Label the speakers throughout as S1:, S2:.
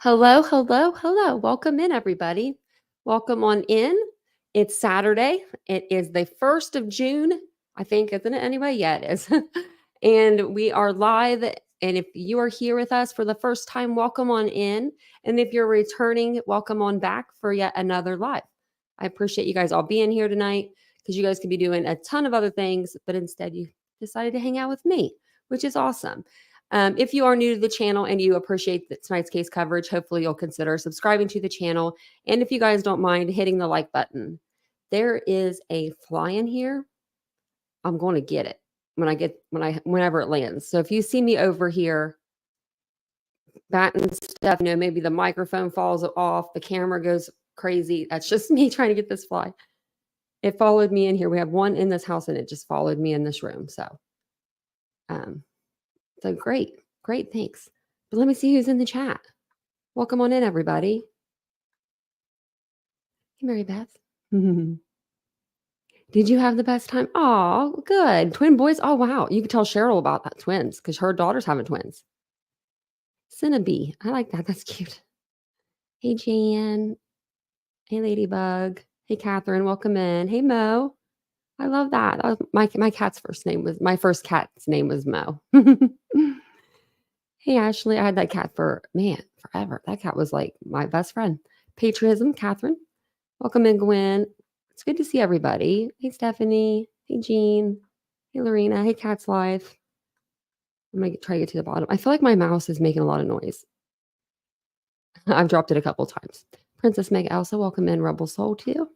S1: Hello, hello, hello. Welcome in, everybody. Welcome on in. It's Saturday. It is the 1st of June, I think, isn't it? Anyway, yeah, it is. And we are live. And if you are here with us for the first time, welcome on in. And if you're returning, welcome on back for yet another live. I appreciate you guys all being here tonight because you guys could be doing a ton of other things, but instead you decided to hang out with me, which is awesome. If you are new to the channel and you appreciate tonight's case coverage, hopefully you'll consider subscribing to the channel. And if you guys don't mind, hitting the like button. There is a fly in here. I'm going to get it whenever it lands. So if you see me over here batting stuff, maybe the microphone falls off, the camera goes crazy. That's just me trying to get this fly. It followed me in here. We have one in this house and it just followed me in this room. So great, thanks. But let me see who's in the chat. Welcome on in, everybody. Hey, Mary Beth. Did you have the best time? Oh, good. Twin boys? Oh, wow. You could tell Cheryl about that twins because her daughter's having twins. Cinnabee. I like that. That's cute. Hey, Jan. Hey, Ladybug. Hey, Catherine. Welcome in. Hey, Mo. I love that. My first cat's name was Mo. Hey, Ashley. I had that cat for, forever. That cat was like my best friend. Patriotism, Catherine. Welcome in, Gwen. It's good to see everybody. Hey, Stephanie. Hey, Jean. Hey, Lorena. Hey, Cat's Life. I'm going to try to get to the bottom. I feel like my mouse is making a lot of noise. I've dropped it a couple times. Princess Meg Elsa, welcome in. Rebel Soul, too.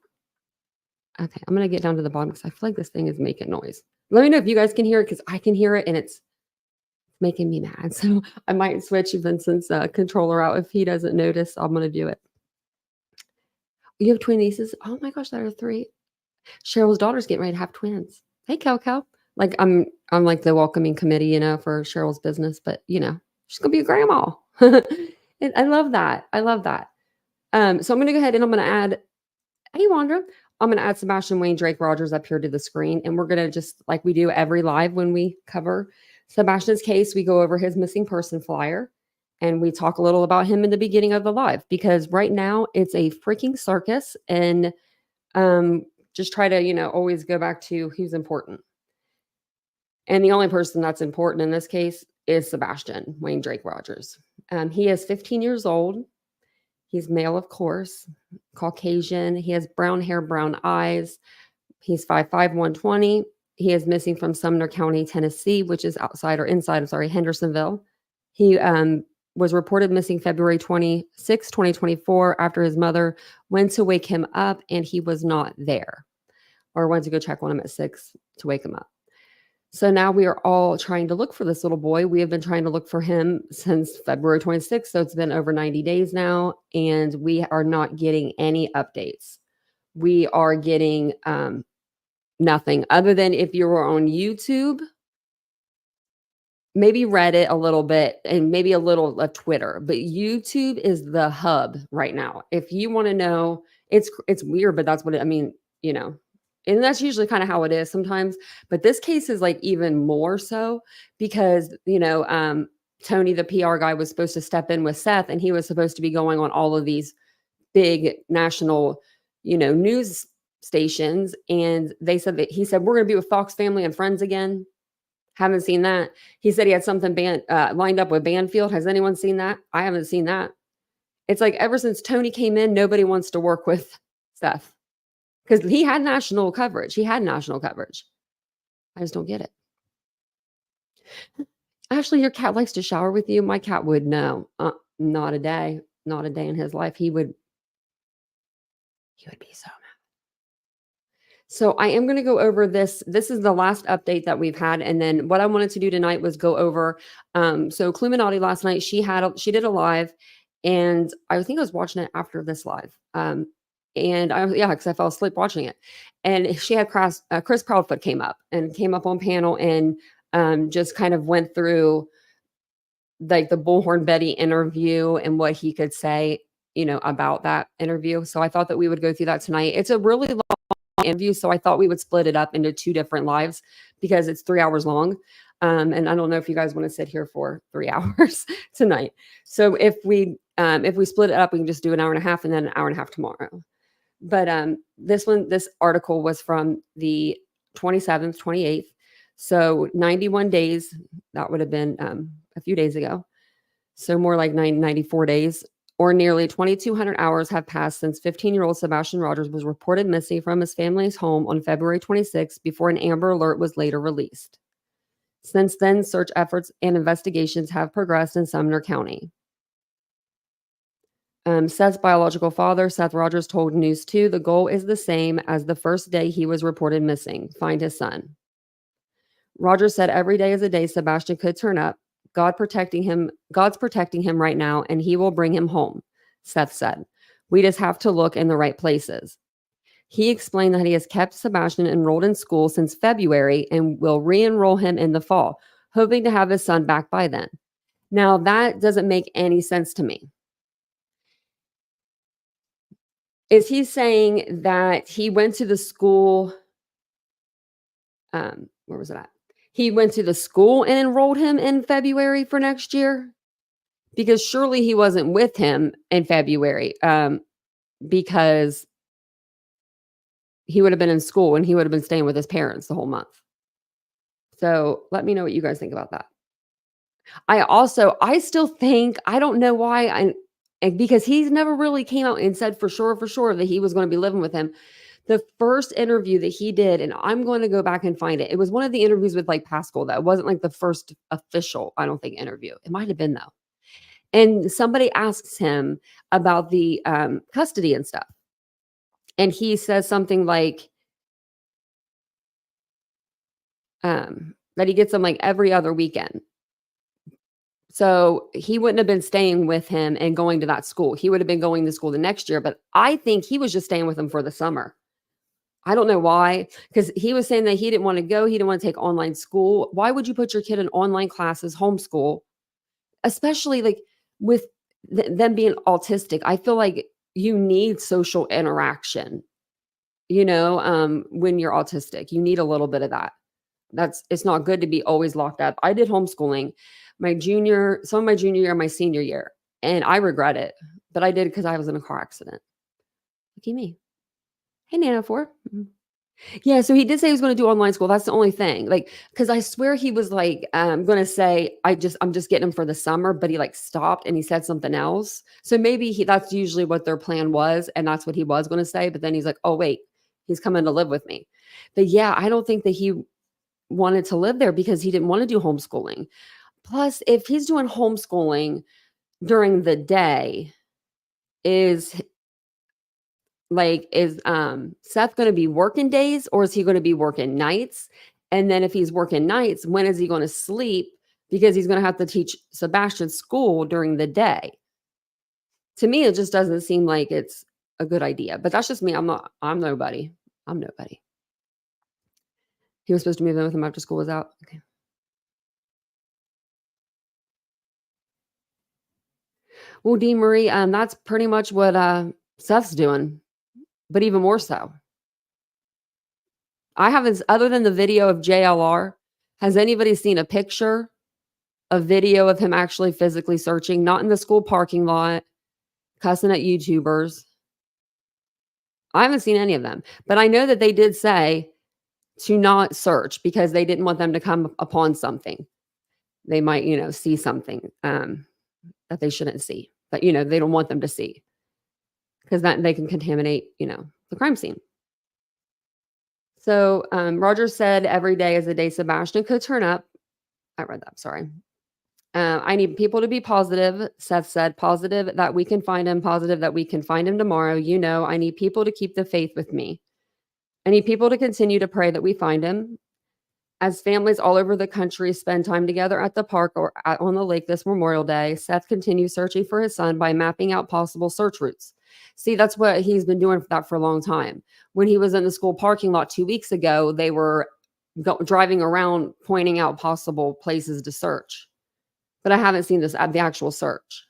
S1: Okay, I'm going to get down to the bottom because I feel like this thing is making noise. Let me know if you guys can hear it because I can hear it and it's making me mad. So I might switch Vincent's controller out. If he doesn't notice, I'm going to do it. You have twin nieces? Oh my gosh, there are 3. Cheryl's daughter's getting ready to have twins. Hey, Cal. Like I'm like the welcoming committee, for Cheryl's business, but she's gonna be a grandma. And I love that. So I'm gonna go ahead and I'm gonna add, hey Wandra, I'm gonna add Sebastian Wayne Drake Rogers up here to the screen, and we're gonna just like we do every live when we cover Sebastian's case, we go over his missing person flyer. And we talk a little about him in the beginning of the live because right now it's a freaking circus. And just try to, always go back to who's important. And the only person that's important in this case is Sebastian Wayne Drake Rogers. He is 15 years old. He's male, of course, Caucasian. He has brown hair, brown eyes. He's 5'5", 120. He is missing from Sumner County, Tennessee, which is inside of Hendersonville. He was reported missing February 26, 2024, after his mother went to wake him up and he was not there, or went to go check on him at 6 to wake him up. So now we are all trying to look for this little boy. We have been trying to look for him since February 26th. So it's been over 90 days now, and we are not getting any updates. We are getting nothing other than if you were on YouTube, maybe Reddit a little bit, and maybe a little of Twitter, but YouTube is the hub right now. If you want to know, it's weird, but that's what I mean, and that's usually kind of how it is sometimes. But this case is like even more so because, Tony, the PR guy, was supposed to step in with Seth, and he was supposed to be going on all of these big national, news stations. And he said, we're going to be with Fox Family and Friends again. Haven't seen that. He said he had something lined up with Banfield. Has anyone seen that? I haven't seen that. It's like ever since Tony came in, nobody wants to work with Seth because he had national coverage. I just don't get it. Ashley, your cat likes to shower with you. My cat would know. Not a day in his life. He would be so mad. So I am going to go over this. This is the last update that we've had. And then what I wanted to do tonight was go over. So Cluminati last night, she did a live, and I think I was watching it after this live. Because I fell asleep watching it. And she had Chris Proudfoot came up on panel and just kind of went through like the Bullhorn Betty interview and what he could say, about that interview. So I thought that we would go through that tonight. It's a really long interview, so I thought we would split it up into 2 different lives because it's 3 hours long. And I don't know if you guys want to sit here for 3 hours tonight. So if we split it up, we can just do an hour and a half and then an hour and a half tomorrow. But this article was from the 27th, 28th. So 91 days, that would have been a few days ago. So more like 94 days, or nearly 2,200 hours have passed since 15-year-old Sebastian Rogers was reported missing from his family's home on February 26th before an Amber Alert was later released. Since then, search efforts and investigations have progressed in Sumner County. Seth's biological father, Seth Rogers, told News 2 the goal is the same as the first day he was reported missing: find his son. Rogers said every day is a day Sebastian could turn up. God's protecting him right now, and he will bring him home, Seth said. We just have to look in the right places. He explained that he has kept Sebastian enrolled in school since February and will re-enroll him in the fall, hoping to have his son back by then. Now, that doesn't make any sense to me. Is he saying that he went to the school? Where was it at? He went to the school and enrolled him in February for next year? Because surely he wasn't with him in February, because he would have been in school and he would have been staying with his parents the whole month. So let me know what you guys think about that. I still think, I don't know why, because he's never really came out and said for sure that he was going to be living with him. The first interview that he did, and I'm going to go back and find it. It was one of the interviews with like Pascal. That wasn't like the first official, I don't think, interview. It might have been though. And somebody asks him about the custody and stuff. And he says something like that he gets them like every other weekend. So he wouldn't have been staying with him and going to that school. He would have been going to school the next year. But I think he was just staying with him for the summer. I don't know why, because he was saying that he didn't want to go. He didn't want to take online school. Why would you put your kid in online classes, homeschool, especially like with them being autistic? I feel like you need social interaction, when you're autistic. You need a little bit of that. It's not good to be always locked up. I did homeschooling some of my junior year and my senior year, and I regret it, but I did because I was in a car accident. Look at me. Hey, Nana 4. Yeah, so he did say he was going to do online school. That's the only thing. Like, because I swear he was like, going to say, I'm just getting him for the summer, but he like stopped and he said something else. So maybe that's usually what their plan was, and that's what he was going to say. But then he's like, oh wait, he's coming to live with me. But yeah, I don't think that he wanted to live there because he didn't want to do homeschooling. Plus, if he's doing homeschooling during the day, is Seth going to be working days or is he going to be working nights? And then if he's working nights, when is he going to sleep? Because he's going to have to teach Sebastian school during the day. To me, it just doesn't seem like it's a good idea. But that's just me. I'm nobody. I'm nobody. He was supposed to move in with him after school was out. Okay. Well, Dee Marie, that's pretty much what Seth's doing, but even more so. I haven't, other than the video of JLR, has anybody seen a picture, a video of him actually physically searching, not in the school parking lot, cussing at YouTubers? I haven't seen any of them, but I know that they did say to not search because they didn't want them to come upon something. They might, see something that they shouldn't see, but, they don't want them to see because that they can contaminate, the crime scene. So Rogers said every day is a day Sebastian could turn up. I read that, sorry. I need people to be positive, Seth said. Positive that we can find him, positive that we can find him tomorrow. I need people to keep the faith with me. I need people to continue to pray that we find him. As families all over the country spend time together at the park or on the lake this Memorial Day, Seth continues searching for his son by mapping out possible search routes. See, that's what he's been doing for a long time. When he was in the school parking lot 2 weeks ago, they were driving around pointing out possible places to search. But I haven't seen the actual search.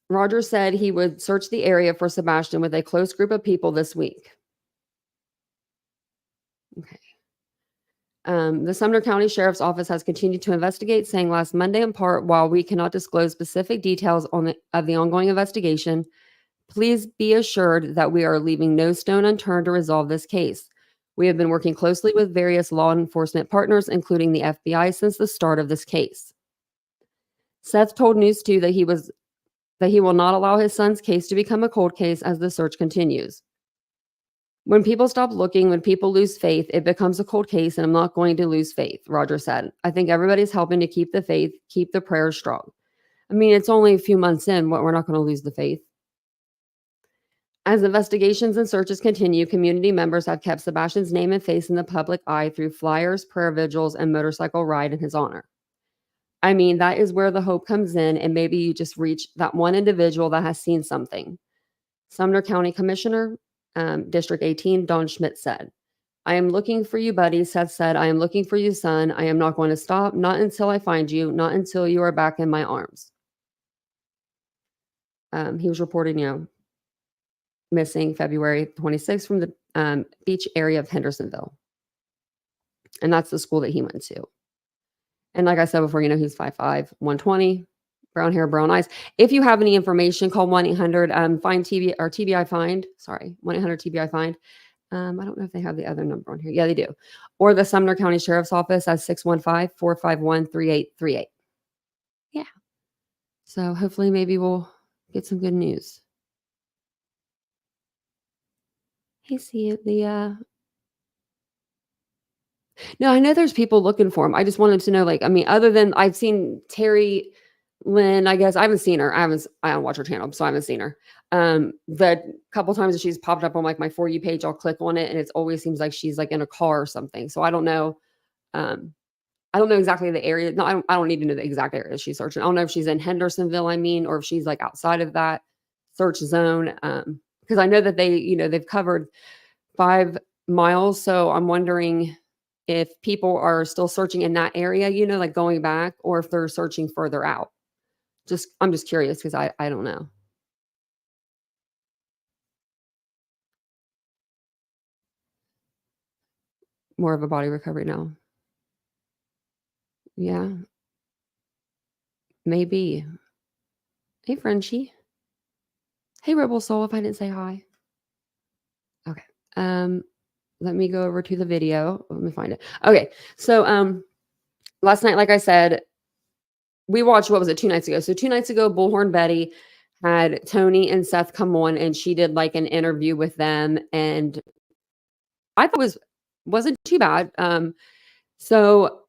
S1: Rogers said he would search the area for Sebastian with a close group of people this week. Okay. The Sumner County Sheriff's Office has continued to investigate, saying last Monday in part, while we cannot disclose specific details of the ongoing investigation, please be assured that we are leaving no stone unturned to resolve this case. We have been working closely with various law enforcement partners, including the FBI, since the start of this case. Seth told News 2 that he will not allow his son's case to become a cold case as the search continues. When people stop looking, when people lose faith, it becomes a cold case, and I'm not going to lose faith, Roger said. I think everybody's helping to keep the faith, keep the prayers strong. I mean, it's only a few months in, we're not going to lose the faith. As investigations and searches continue, community members have kept Sebastian's name and face in the public eye through flyers, prayer vigils, and motorcycle ride in his honor. I mean, that is where the hope comes in, and maybe you just reach that one individual that has seen something. Sumner County Commissioner, District 18, Don Schmidt said, I am looking for you, buddy. Seth said, I am looking for you, son. I am not going to stop, not until I find you, not until you are back in my arms. He was reporting, missing February 26th from the beach area of Hendersonville. And that's the school that he went to. And like I said before, he's 5'5", 120, brown hair, brown eyes. If you have any information, call 1-800 find TB or TBI find. Sorry, 1-800 TBI find. I don't know if they have the other number on here. Yeah, they do. Or the Sumner County Sheriff's Office at 615-451-3838. Yeah. So hopefully maybe we'll get some good news. Hey, see the no, I know there's people looking for him. I just wanted to know, other than I've seen Terry Lynn, I guess I haven't seen her. I don't watch her channel, so I haven't seen her. The couple times that she's popped up on my For You page, I'll click on it, and it always seems like she's in a car or something. So I don't know. I don't know exactly the area. No, I don't need to know the exact area she's searching. I don't know if she's in Hendersonville, or if she's outside of that search zone. Because I know that they've covered 5 miles. So I'm wondering if people are still searching in that area, going back, or if they're searching further out. I'm just curious because I don't know. More of a body recovery now. Yeah. Maybe. Hey, Frenchie. Hey, Rebel Soul, if I didn't say hi. Okay. Let me go over to the video. Let me find it. Okay. So last night, like I said, we watched, what was it, 2 nights ago? So 2 nights ago, Bullhorn Betty had Tony and Seth come on, and she did an interview with them, and I thought wasn't too bad. So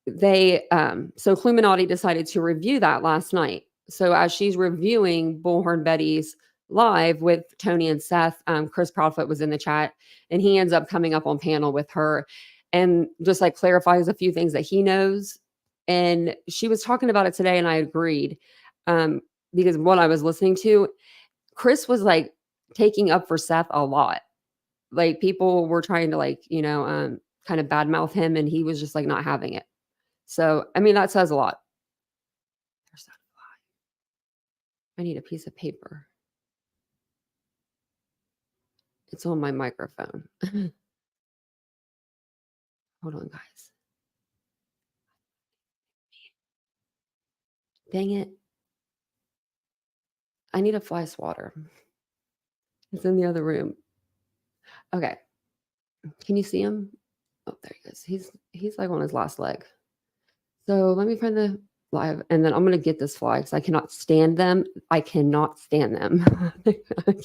S1: Cluminati decided to review that last night. So as she's reviewing Bullhorn Betty's live with Tony and Seth, Chris Proudfoot was in the chat, and he ends up coming up on panel with her and just clarifies a few things that he knows. And she was talking about it today, and I agreed, because what I was listening to, Chris was taking up for Seth a lot. People were trying to kind of badmouth him, and he was just not having it. So, I mean, that says a lot. There's that fly. I need a piece of paper. It's on my microphone. Hold on, guys. Dang it. I need a fly swatter. It's in the other room. Okay. Can you see him? Oh, there he goes. He's on his last leg. So let me find the live, and then I'm going to get this fly because I cannot stand them. I cannot stand them. I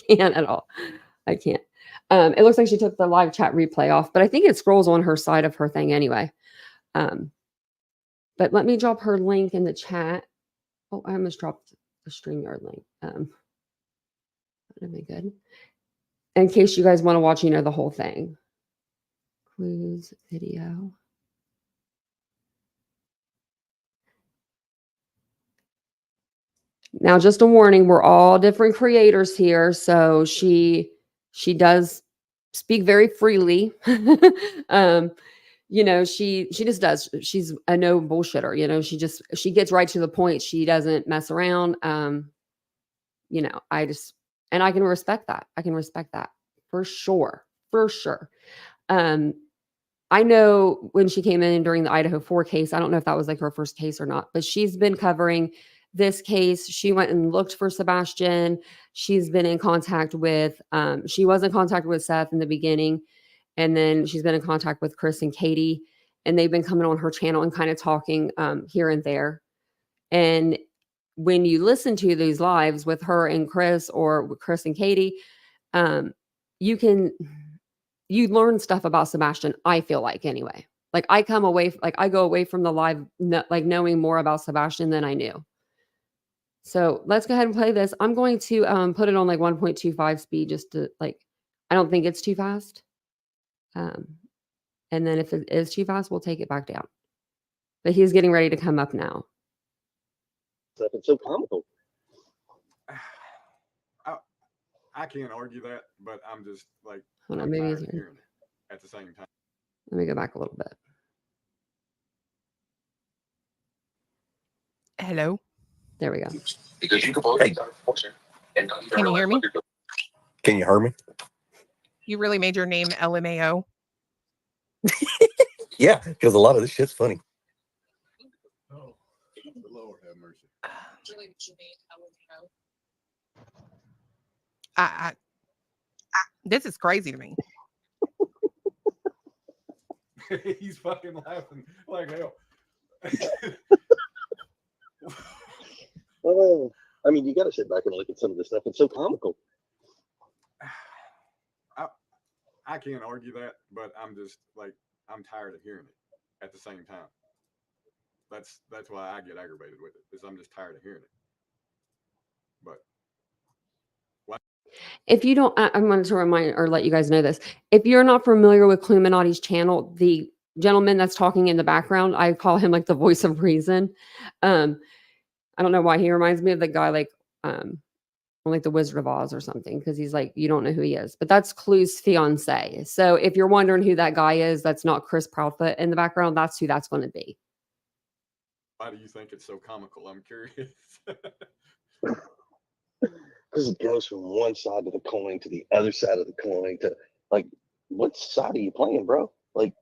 S1: can't at all. I can't. It looks like she took the live chat replay off, but I think it scrolls on her side of her thing anyway. But let me drop her link in the chat. Oh, I almost dropped the StreamYard link. That'd be good. In case you guys want to watch, the whole thing. Clues video. Now, just a warning, we're all different creators here. So she does speak very freely. She just does. She's a no bullshitter. She gets right to the point. She doesn't mess around. And I can respect that. I can respect that for sure. For sure. I know when she came in during the Idaho 4 case, I don't know if that was like her first case or not, but she's been covering this case. She went and looked for Sebastian. She's been in contact with, she was in contact with Seth in the beginning, and then she's been in contact with Chris and Katie, and they've been coming on her channel and kind of talking here and there. And when you listen to these lives with her and Chris, or with Chris and Katie, you learn stuff about Sebastian, I feel like, anyway. Like I go away from the live like knowing more about Sebastian than I knew. So let's go ahead and play this. I'm going to put it on like 1.25 speed just to like, I don't think it's too fast. And then if it is too fast, we'll take it back down. But he's getting ready to come up now.
S2: It's so comical.
S3: I can't argue that, but I'm just like,
S1: Hold on, maybe
S3: hearing it at the same time.
S1: Let me go back a little bit.
S4: Hello.
S1: There we go.
S4: Hey. Can you hear me?
S5: Can you hear me?
S4: You really made your name LMAO?
S5: Yeah, because a lot of this shit's funny.
S3: Oh, the Lord have mercy.
S4: This is crazy to me.
S3: He's fucking laughing like hell.
S2: Well, I mean, you got to sit back and look at some of this stuff. It's so comical.
S3: I can't argue that, but I'm just like, I'm tired of hearing it at the same time. That's why I get aggravated with it, is I'm just tired of hearing it. But
S1: if you don't, I wanted to remind or let you guys know this. If you're not familiar with Cluminati's channel, the gentleman that's talking in the background, I call him like the voice of reason. I don't know why he reminds me of the guy like the Wizard of Oz or something, because he's like, you don't know who he is, but that's Clue's fiance. So if you're wondering who that guy is, that's not Chris Proudfoot in the background. That's who that's going to be.
S3: why do you think it's so comical? I'm curious.
S2: Because it goes from one side of the coin to the other side of the coin to like, what side are you playing, bro? Like,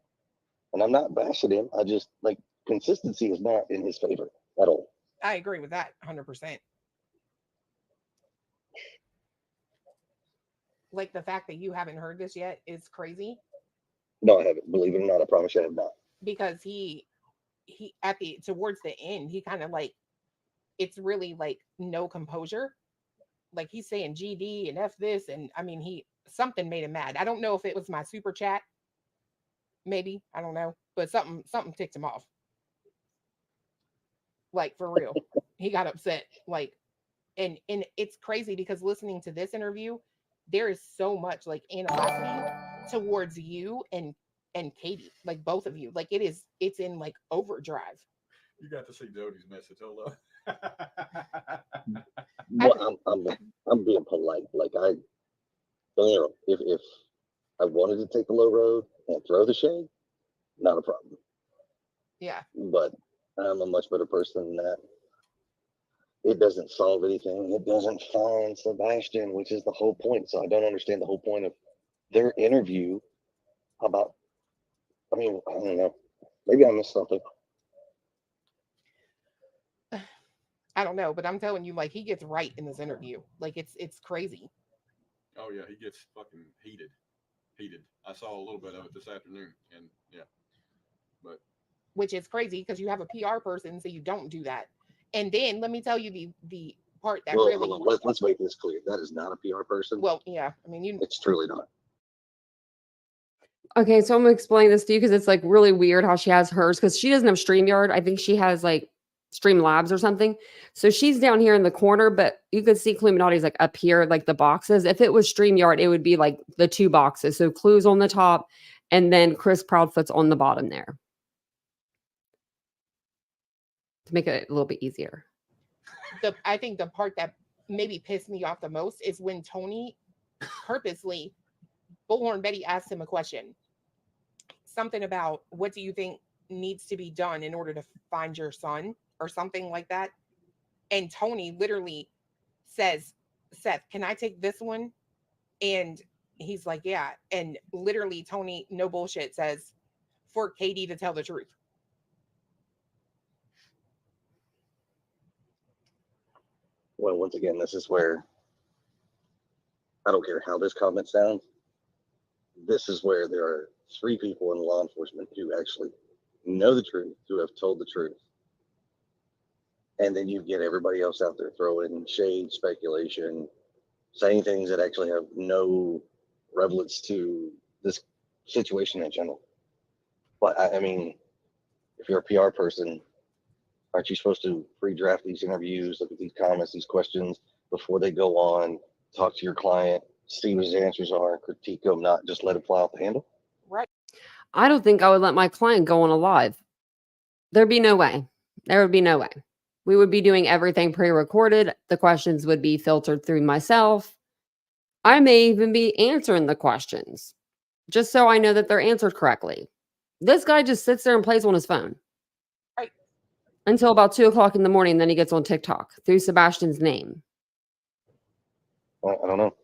S2: and I'm not bashing him. I just like consistency is not in his favor at all.
S4: I agree with that 100%. Like the fact that you haven't heard this yet is crazy.
S2: No, I haven't. Believe it or not, I promise you I have not.
S4: Because he at the towards the end, he kind of like, it's really like no composure. Like he's saying GD and F this, and I mean something made him mad. I don't know if it was my super chat. Maybe, I don't know, but something ticked him off. Like for real. He got upset. Like, and it's crazy because listening to this interview, there is so much like animosity towards you and Katie, like both of you. Like it's in like overdrive.
S3: You got to see Jody's message. Hold
S2: Well, I'm being polite. Like if I wanted to take the low road and throw the shade, not a problem.
S4: Yeah.
S2: But I'm a much better person than that. It doesn't solve anything. It doesn't find Sebastian, which is the whole point. So I don't understand the whole point of their interview about, I mean, I don't know. Maybe I missed something.
S4: I don't know, but I'm telling you, like he gets right in this interview. Like it's crazy.
S3: Oh yeah, he gets fucking heated. I saw a little bit of it this afternoon, and yeah, but
S4: which is crazy because you have a PR person, so you don't do that. And then let me tell you the part that really.
S2: Let's make this clear. That is not a PR person.
S4: Well, yeah, I mean,
S2: it's truly not.
S1: Okay, so I'm gonna explain this to you because it's like really weird how she has hers, because she doesn't have StreamYard. I think she has like Streamlabs or something. So she's down here in the corner, but you could see Cluminati's like up here, like the boxes. If it was StreamYard, it would be like the two boxes. So Clue's on the top, and then Chris Proudfoot's on the bottom there, to make it a little bit easier.
S4: I think the part that maybe pissed me off the most is when Tony purposely, Bullhorn Betty asked him a question. Something about, what do you think needs to be done in order to find your son, or something like that. And Tony literally says, Seth, can I take this one? And he's like, yeah. And literally Tony, no bullshit, says, for Katie to tell the truth.
S2: Well, once again, this is where I don't care how this comment sounds. This is where there are 3 people in law enforcement who actually know the truth, who have told the truth. And then you get everybody else out there throwing shade, speculation, saying things that actually have no relevance to this situation in general. But I mean, if you're a PR person, aren't you supposed to pre-draft these interviews, look at these comments, these questions before they go on, talk to your client, see what his answers are, critique them, not just let it fly off the handle?
S4: Right.
S1: I don't think I would let my client go on a live. There'd be no way. There would be no way. We would be doing everything pre-recorded. The questions would be filtered through myself. I may even be answering the questions just so I know that they're answered correctly. This guy just sits there and plays on his phone.
S4: Right.
S1: Until about 2:00 in the morning. Then he gets on TikTok through Sebastian's name.
S2: Well, I don't know.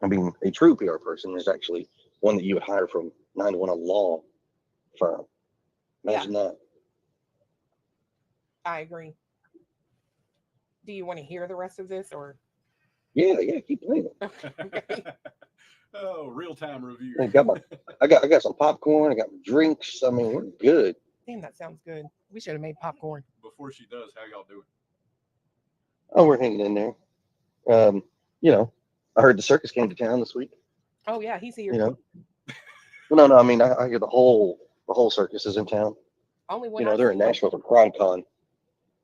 S2: I mean, a true PR person is actually one that you would hire from 9-to-1 law firm. Imagine that.
S4: I agree. Do you want to hear the rest of this or?
S2: Yeah, keep playing it.
S4: Okay.
S3: Oh, real-time review.
S2: I got some popcorn. I got drinks. I mean, we're good.
S4: Damn, that sounds good. We should have made popcorn.
S3: Before she does, how y'all doing?
S2: Oh, we're hanging in there. I heard the circus came to town this week.
S4: Oh yeah, he's here.
S2: Well, no. I mean, I hear the whole circus is in town.
S4: Only when
S2: They're in Nashville for CrimeCon.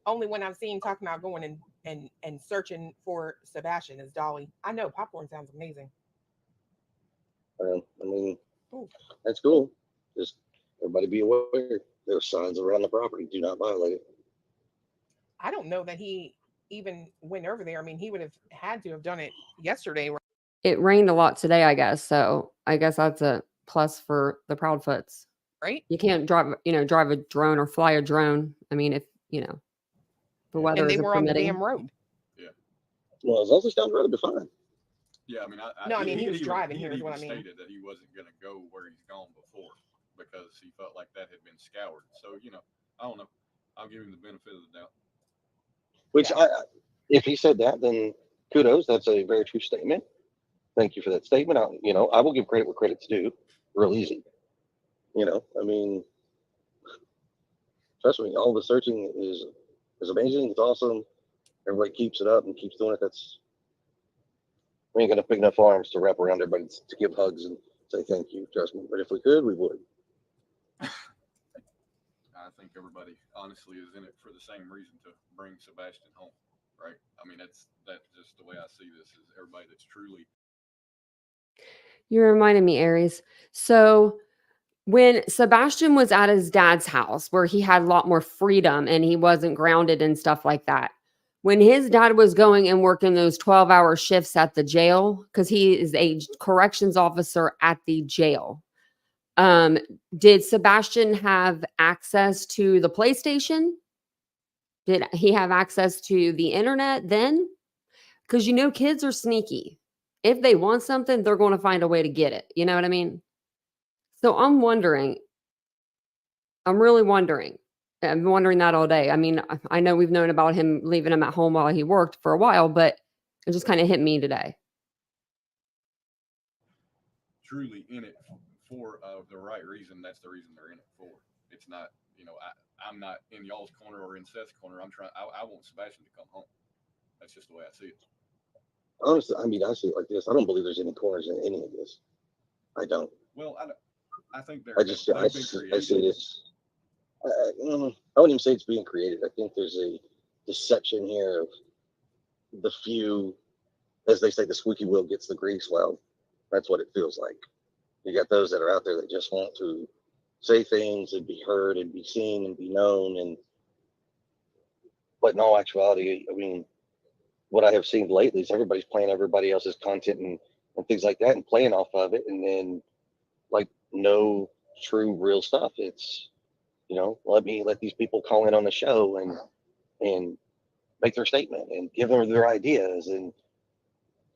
S4: Only when I've seen talking about going and searching for Sebastian is Dolly. I know popcorn sounds amazing.
S2: I mean,
S4: Ooh.
S2: That's cool. Just everybody be aware. There are signs around the property. Do not violate it.
S4: I don't know that he even went over there. I mean, he would have had to have done it yesterday.
S1: It rained a lot today, I guess. So I guess that's a plus for the Proudfoots.
S4: Right?
S1: You can't drive a drone or fly a drone. I mean, if the weather
S4: And they
S1: isn't
S4: were on the
S1: permitting.
S4: damn road.
S2: Well, as long as it's down the road, it'll be fine.
S3: Yeah, I mean,
S4: he was driving here is what I mean.
S3: Stated that he wasn't going to go where he's gone before because he felt like that had been scoured. So, I don't know. I'll give him the benefit of the doubt.
S2: Which if he said that, then kudos. That's a very true statement. Thank you for that statement. I will give credit where credit's due. Real easy. I mean, trust me, all the searching is amazing. It's awesome. Everybody keeps it up and keeps doing it. We ain't got big enough arms to wrap around everybody to give hugs and say thank you. Trust me. But if we could, we would.
S3: I think everybody honestly is in it for the same reason, to bring Sebastian home, right? I mean, that's just the way I see this, is everybody that's truly.
S1: You reminded me, Aries. So when Sebastian was at his dad's house where he had a lot more freedom and he wasn't grounded and stuff like that, when his dad was going and working those 12-hour shifts at the jail, because he is a corrections officer at the jail, did Sebastian have access to the PlayStation? Did he have access to the internet then? Because kids are sneaky. If they want something, they're going to find a way to get it. You know what I mean? So I'm really wondering. I've been wondering that all day. I mean, I know we've known about him leaving him at home while he worked for a while, but it just kind of hit me today.
S3: Truly in it for the right reason. That's the reason they're in it for. It's not, I'm not in y'all's corner or in Seth's corner. I want Sebastian to come home. That's just the way I see it.
S2: Honestly, I mean, I see it like this. I don't believe there's any corners in any of this. I don't.
S3: Well, I think
S2: I see this. I wouldn't even say it's being created. I think there's a deception here of the few, as they say, the squeaky wheel gets the grease. Well, that's what it feels like. You got those that are out there that just want to say things and be heard and be seen and be known. But in all actuality, I mean, what I have seen lately is everybody's playing everybody else's content and things like that and playing off of it. And then no true real stuff. It's, let these people call in on the show and make their statement and give them their ideas. And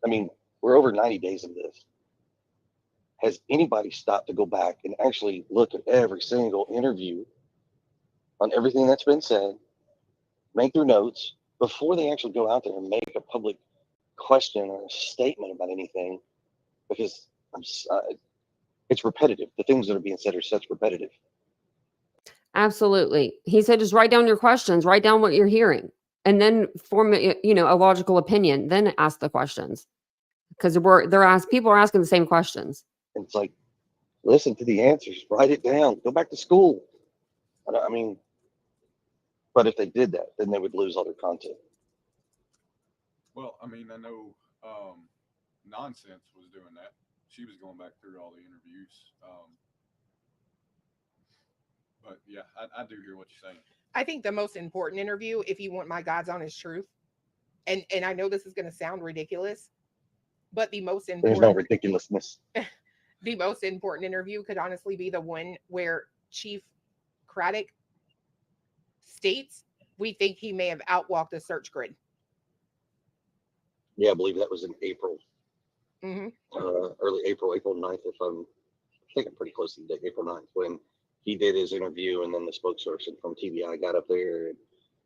S2: I mean, we're over 90 days of this. has anybody stopped to go back and actually look at every single interview on everything that's been said, make their notes before they actually go out there and make a public question or a statement about anything? Because it's repetitive. The things that are being said are such repetitive.
S1: Absolutely. He said, just write down your questions, write down what you're hearing, and then form a logical opinion, then ask the questions. Because people are asking the same questions.
S2: And it's like, listen to the answers, write it down, go back to school. I mean, but if they did that, then they would lose all their content.
S3: Well, I mean, I know Nonsense was doing that. She was going back through all the interviews. But yeah, I do hear what you're saying.
S4: I think the most important interview, if you want my God's honest truth, and I know this is going to sound ridiculous, but the most important,
S2: there's no ridiculousness.
S4: The most important interview could honestly be the one where Chief Craddock states we think he may have outwalked the search grid.
S2: Yeah, I believe that was in April.
S4: Mm-hmm.
S2: Early April 9th, I think I'm pretty close to the date, April 9th, when he did his interview, and then the spokesperson from TBI got up there, and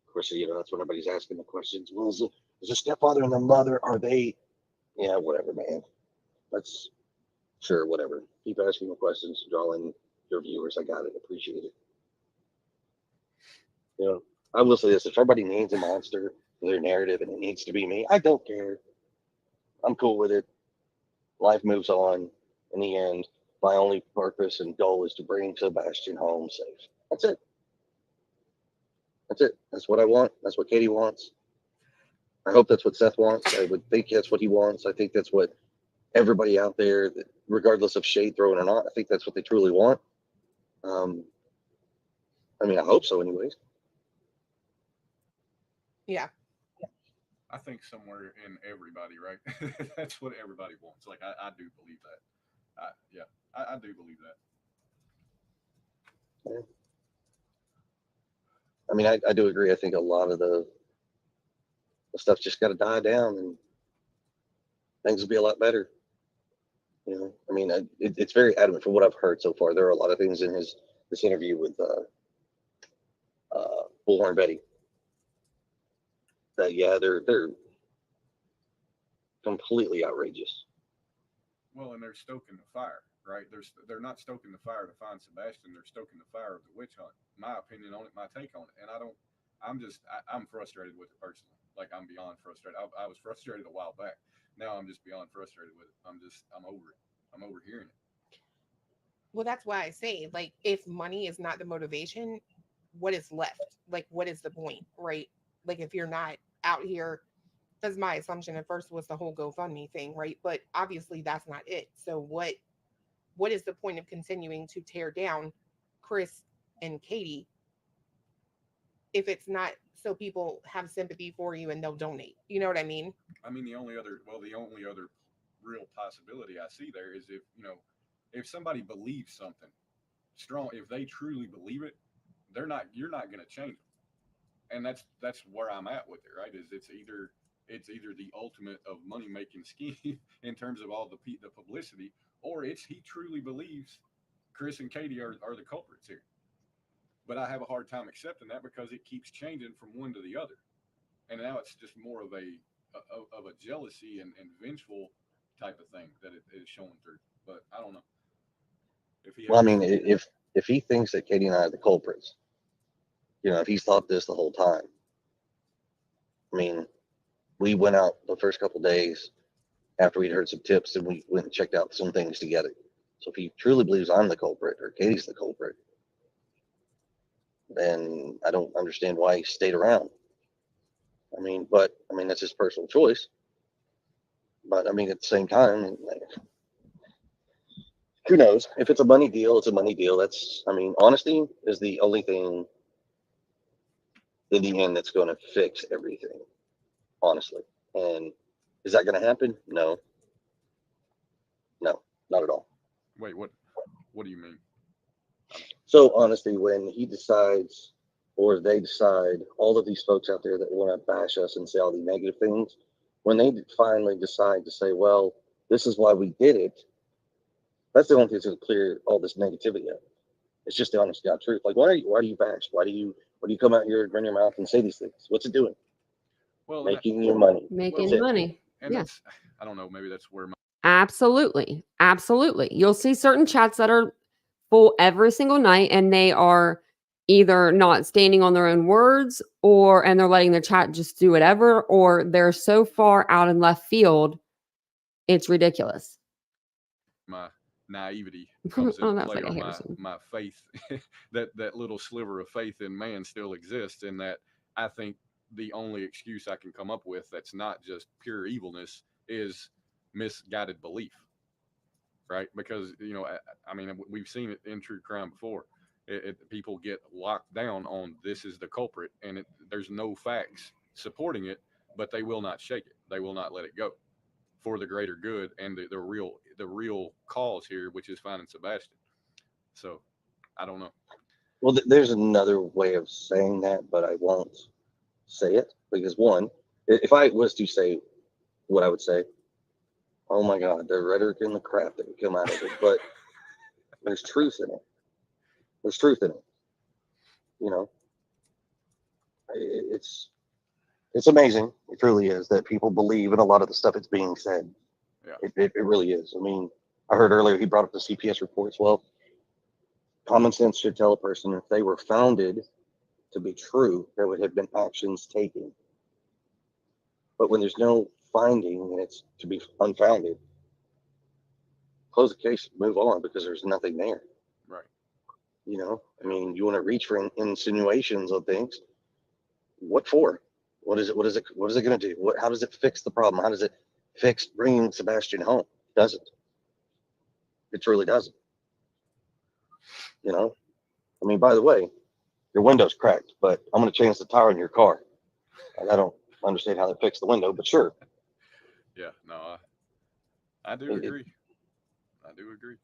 S2: of course, that's when everybody's asking the questions. Well, is the stepfather and the mother, are they, whatever, man. That's, sure, whatever. Keep asking the questions, drawing your viewers. I got it. Appreciate it. I will say this, if everybody needs a monster for their narrative and it needs to be me, I don't care. I'm cool with it. Life moves on. In the end, my only purpose and goal is to bring Sebastian home safe. That's it. That's what I want. That's what Katie wants. I hope that's what Seth wants. I would think that's what he wants. I think that's what everybody out there, regardless of shade throwing or not, I think that's what they truly want. I hope so anyways.
S4: Yeah.
S3: I think somewhere in everybody, right? That's what everybody wants. Like, I do believe that. I do believe that.
S2: Yeah. I do agree. I think a lot of the stuff's just got to die down, and things will be a lot better. It's very adamant from what I've heard so far. There are a lot of things in this interview with Bullhorn Betty that, they're completely outrageous.
S3: Well, and they're stoking the fire, right? They're not stoking the fire to find Sebastian. They're stoking the fire of the witch hunt. My opinion on it, my take on it, and I'm frustrated with it personally. Like, I'm beyond frustrated. I was frustrated a while back. Now I'm just beyond frustrated with it. I'm over it. I'm over hearing it.
S4: Well, that's why I say, like, if money is not the motivation, what is left? Like, what is the point, right? Like, if you're not out here, that's my assumption at first was the whole GoFundMe thing, right? But obviously that's not it. So what is the point of continuing to tear down Chris and Katie if it's not so people have sympathy for you and they'll donate? You know what I mean?
S3: The only other real possibility I see there is if somebody believes something strong, if they truly believe it, you're not going to change them. And that's where I'm at with it, right? Is it's either the ultimate of money making scheme in terms of all the publicity, or he truly believes Chris and Katie are the culprits here. But I have a hard time accepting that because it keeps changing from one to the other, and now it's just more of a jealousy and vengeful type of thing that it is showing through. But I don't know.
S2: If he thinks that Katie and I are the culprits, if he's thought this the whole time, we went out the first couple of days after we'd heard some tips, and we went and checked out some things together. So if he truly believes I'm the culprit or Katie's the culprit, then I don't understand why he stayed around. But that's his personal choice. But at the same time, who knows? If it's a money deal, it's a money deal. That's, honesty is the only thing in the end that's going to fix everything, honestly. And is that going to happen? No, not at all.
S3: Wait, what do you mean?
S2: So honestly, when he decides, or they decide, all of these folks out there that want to bash us and say all the negative things, when they finally decide to say, well, this is why we did it, That's the only thing that's going to clear all this negativity up. It's just the honest to God truth. Like, why do you bash? Why do you come out here and run your mouth and say these things? What's it doing?
S3: Well,
S2: Making you money.
S1: Making
S2: That's it.
S1: money.
S3: and
S1: Yeah.
S3: that's, I don't know, maybe that's where my
S1: Absolutely. Absolutely. You'll see certain chats that are full every single night and they are either not standing on their own words and they're letting the chat just do whatever, or they're so far out in left field, it's ridiculous.
S3: my naivety comes
S1: Oh,
S3: into
S1: that's
S3: play,
S1: like a
S3: or
S1: Harrison.
S3: my faith, that little sliver of faith in man still exists, in that I think the only excuse I can come up with that's not just pure evilness is misguided belief, right? Because, I mean, we've seen it in true crime before. People get locked down on this is the culprit, and there's no facts supporting it, but they will not shake it. They will not let it go for the greater good and the real cause here, which is finding Sebastian. So I don't know.
S2: Well, there's another way of saying that, but I won't say it because, one, if I was to say what I would say, oh my God, the rhetoric and the crap that would come out of it. But there's truth in it. There's truth in it. It's amazing. It truly is that people believe in a lot of the stuff that's being said.
S3: Yeah.
S2: It really is. I mean, I heard earlier he brought up the CPS reports. Well, common sense should tell a person if they were founded to be true, there would have been actions taken. But when there's no finding and it's to be unfounded, close the case, move on, because there's nothing there.
S3: Right.
S2: I mean, you want to reach for insinuations on things. What for? What is it going to do? How does it fix the problem? How does it fix bringing Sebastian home? It doesn't. It truly doesn't. I mean, by the way, your window's cracked, but I'm going to change the tire in your car. And I don't understand how that fixed the window, but sure.
S3: Yeah, no, I do agree. I do agree.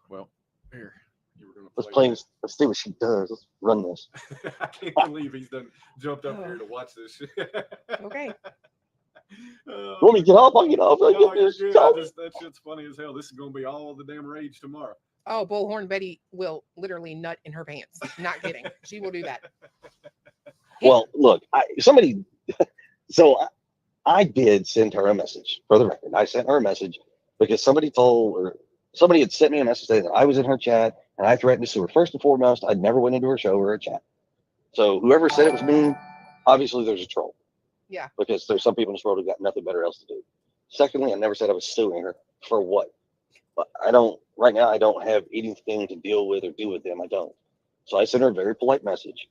S3: Well, here, you were going to
S2: Let's see what she does. Let's run this.
S3: I can't believe he's jumped up here to watch this shit.
S4: Okay.
S2: You want me to get off? I'll get off.
S3: That shit's funny as hell. This is going to be all the damn rage tomorrow.
S4: Oh, Bullhorn Betty will literally nut in her pants. Not kidding. She will do that.
S2: Well, look, I did send her a message, for the record. I sent her a message because somebody had sent me a message saying that I was in her chat and I threatened to sue her. First and foremost, I'd never went into her show or her chat. So whoever said it was me, obviously there's a troll.
S4: Yeah.
S2: Because there's some people in this world who got nothing better else to do. Secondly, I never said I was suing her for what. But right now I don't have anything to deal with or do with them. I don't. So I sent her a very polite message.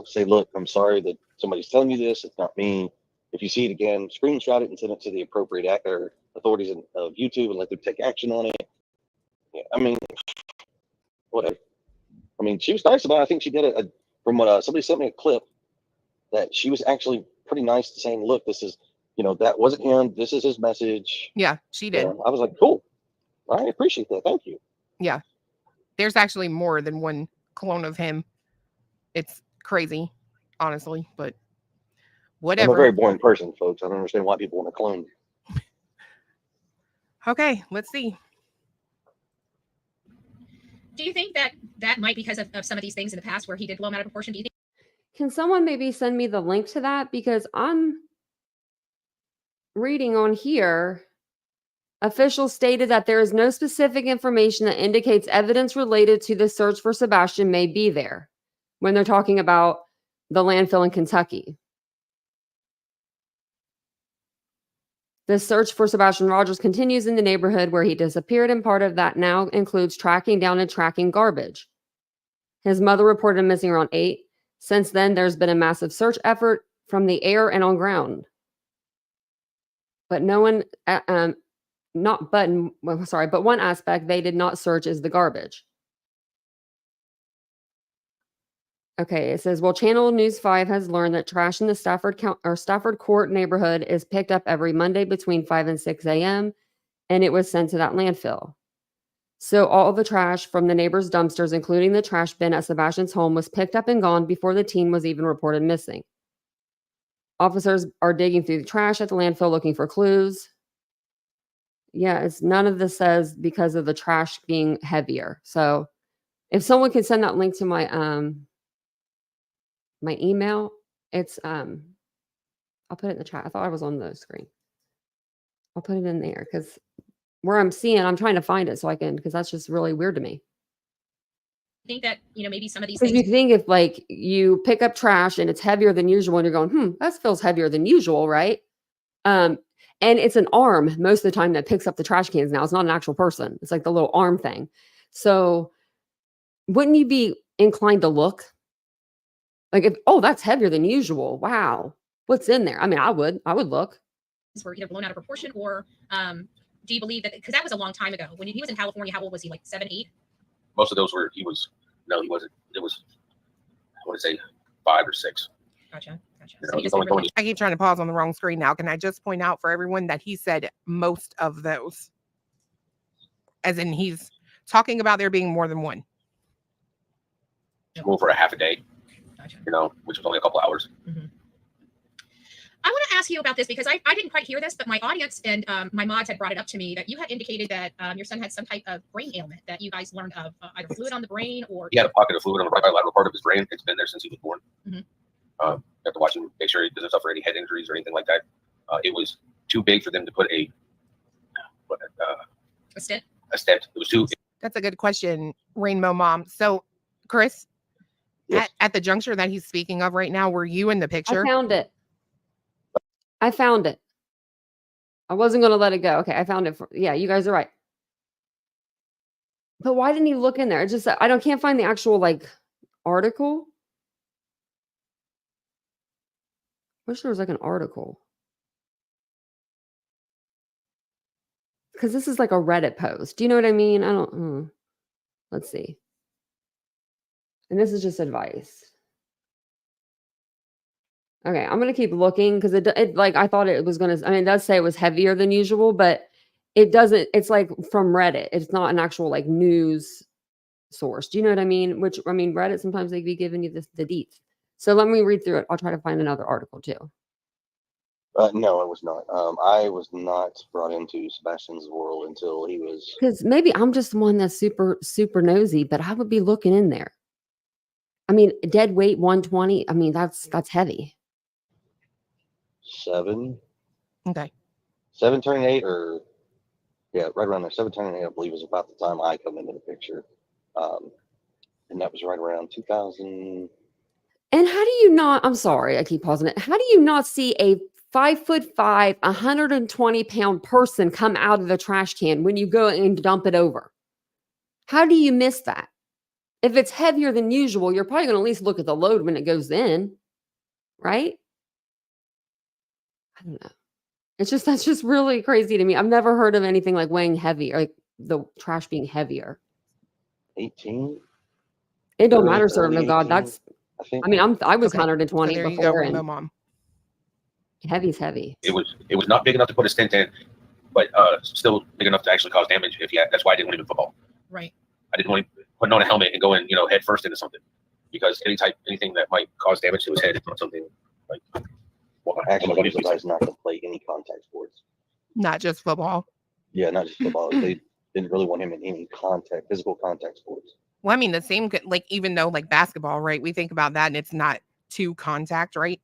S2: Say, look, I'm sorry that somebody's telling you this. It's not me. If you see it again, screenshot it and send it to the appropriate authorities of YouTube and let them take action on it. Yeah, I mean, whatever. I mean, she was nice about it. I think she did from what somebody sent me a clip that she was actually pretty nice to saying, look, this is, that wasn't him. This is his message.
S4: Yeah, she did.
S2: I was like, cool. I appreciate that. Thank you.
S4: Yeah. There's actually more than one clone of him. It's crazy, honestly, but whatever.
S2: I'm a very boring person, folks. I don't understand why people want to clone me.
S4: Okay, let's see.
S6: Do you think that might be because of some of these things in the past where he did blow him out of proportion? Do you think?
S1: Can someone maybe send me the link to that? Because I'm reading on here, officials stated that there is no specific information that indicates evidence related to the search for Sebastian may be there when they're talking about the landfill in Kentucky. The search for Sebastian Rogers continues in the neighborhood where he disappeared, and part of that now includes tracking down and tracking garbage. His mother reported him missing around 8. Since then, there's been a massive search effort from the air and on ground. But but one aspect they did not search is the garbage. Okay, it says, well, Channel News 5 has learned that trash in the Stafford Court neighborhood is picked up every Monday between 5 and 6 a.m., and it was sent to that landfill. So all the trash from the neighbors' dumpsters, including the trash bin at Sebastian's home, was picked up and gone before the teen was even reported missing. Officers are digging through the trash at the landfill looking for clues. Yeah, it's none of this says because of the trash being heavier. So if someone can send that link to my my email, it's I'll put it in the chat. I thought I was on the screen. I'll put it in there because where I'm seeing, I'm trying to find it so I can, because that's just really weird to me.
S6: I think that, maybe some of these
S1: Because you
S6: things,
S1: think if like you pick up trash and it's heavier than usual and you're going, that feels heavier than usual, right? And it's an arm most of the time that picks up the trash cans now. It's not an actual person. It's like the little arm thing. So wouldn't you be inclined to look? Like if, that's heavier than usual. Wow. What's in there? I mean, I would look.
S6: were either blown out of proportion or do you believe that, because that was a long time ago when he was in California, how old was he, like 7, 8?
S7: Most of those were, he wasn't. It was, I want to say 5 or 6.
S6: Gotcha.
S7: You
S6: So
S7: know,
S6: he just
S7: only
S6: didn't really-
S7: going-
S4: I keep trying to pause on the wrong screen now. Can I just point out for everyone that he said most of those, as in he's talking about there being more than one.
S7: School for a half a day,
S6: Gotcha.
S7: which was only a couple hours.
S6: I want to ask you about this because I didn't quite hear this, but my audience and my mods had brought it up to me that you had indicated that your son had some type of brain ailment that you guys learned of, either fluid on the brain or...
S7: He had a pocket of fluid on the right bilateral part of his brain. It's been there since he was born.
S6: Mhm.
S7: You have to watch him, make sure he doesn't suffer any head injuries or anything like that. It was too big for them to put a
S6: stent.
S7: stent. It was too...
S4: That's a good question, Rainbow Mom. So, Chris,
S2: Yes.
S4: at the juncture that he's speaking of right now, were you in the picture?
S1: I found it. I wasn't going to let it go. Okay, I found it. Yeah, you guys are right. But why didn't he look in there? It's just can't find the actual like article. Wish there was like an article. Because this is like a Reddit post. Do you know what I mean? I don't. Let's see. And this is just advice. Okay, I'm gonna keep looking because it like I thought it was gonna. I mean, it does say it was heavier than usual, but it doesn't. It's like from Reddit. It's not an actual like news source. Do you know what I mean? Which I mean, Reddit sometimes they be giving you the deets. So let me read through it. I'll try to find another article too.
S2: No, it was not. I was not brought into Sebastian's world until he was
S1: Because maybe I'm just the one that's super nosy, but I would be looking in there. I mean, dead weight 120. I mean, that's heavy.
S2: 7.
S4: Okay.
S2: 7 turning 8, or yeah, right around there. 7 turning 8, I believe, is about the time I come into the picture, and that was right around 2000.
S1: And how do you not? I'm sorry, I keep pausing it. How do you not see a 5'5", 120-pound person come out of the trash can when you go and dump it over? How do you miss that? If it's heavier than usual, you're probably going to at least look at the load when it goes in, right? I don't know. That's just really crazy to me. I've never heard of anything like weighing heavy, or like the trash being heavier.
S2: 18.
S1: It don't
S2: Early-
S1: matter, servant
S2: early
S1: of God.
S2: 18,
S1: That's.
S2: I think.
S1: I mean, I was
S4: Okay.
S1: 120
S4: So there you
S1: before,
S4: go, Rainbow
S1: and
S4: Mom.
S1: heavy's heavy.
S7: It was not big enough to put a stent in, but still big enough to actually cause damage. That's why I didn't want him in football.
S6: Right.
S7: I didn't want him putting on a helmet and going, head first into something, because anything that might cause damage to his head is not something like. Well,
S2: Actually,
S7: what
S2: he was
S7: do you
S2: advised not to play any contact sports.
S4: Not just football.
S2: Yeah, not just football. They didn't really want him in any physical contact sports.
S4: Well, I mean, the same, like, even though like basketball, right? We think about that and it's not to contact, right?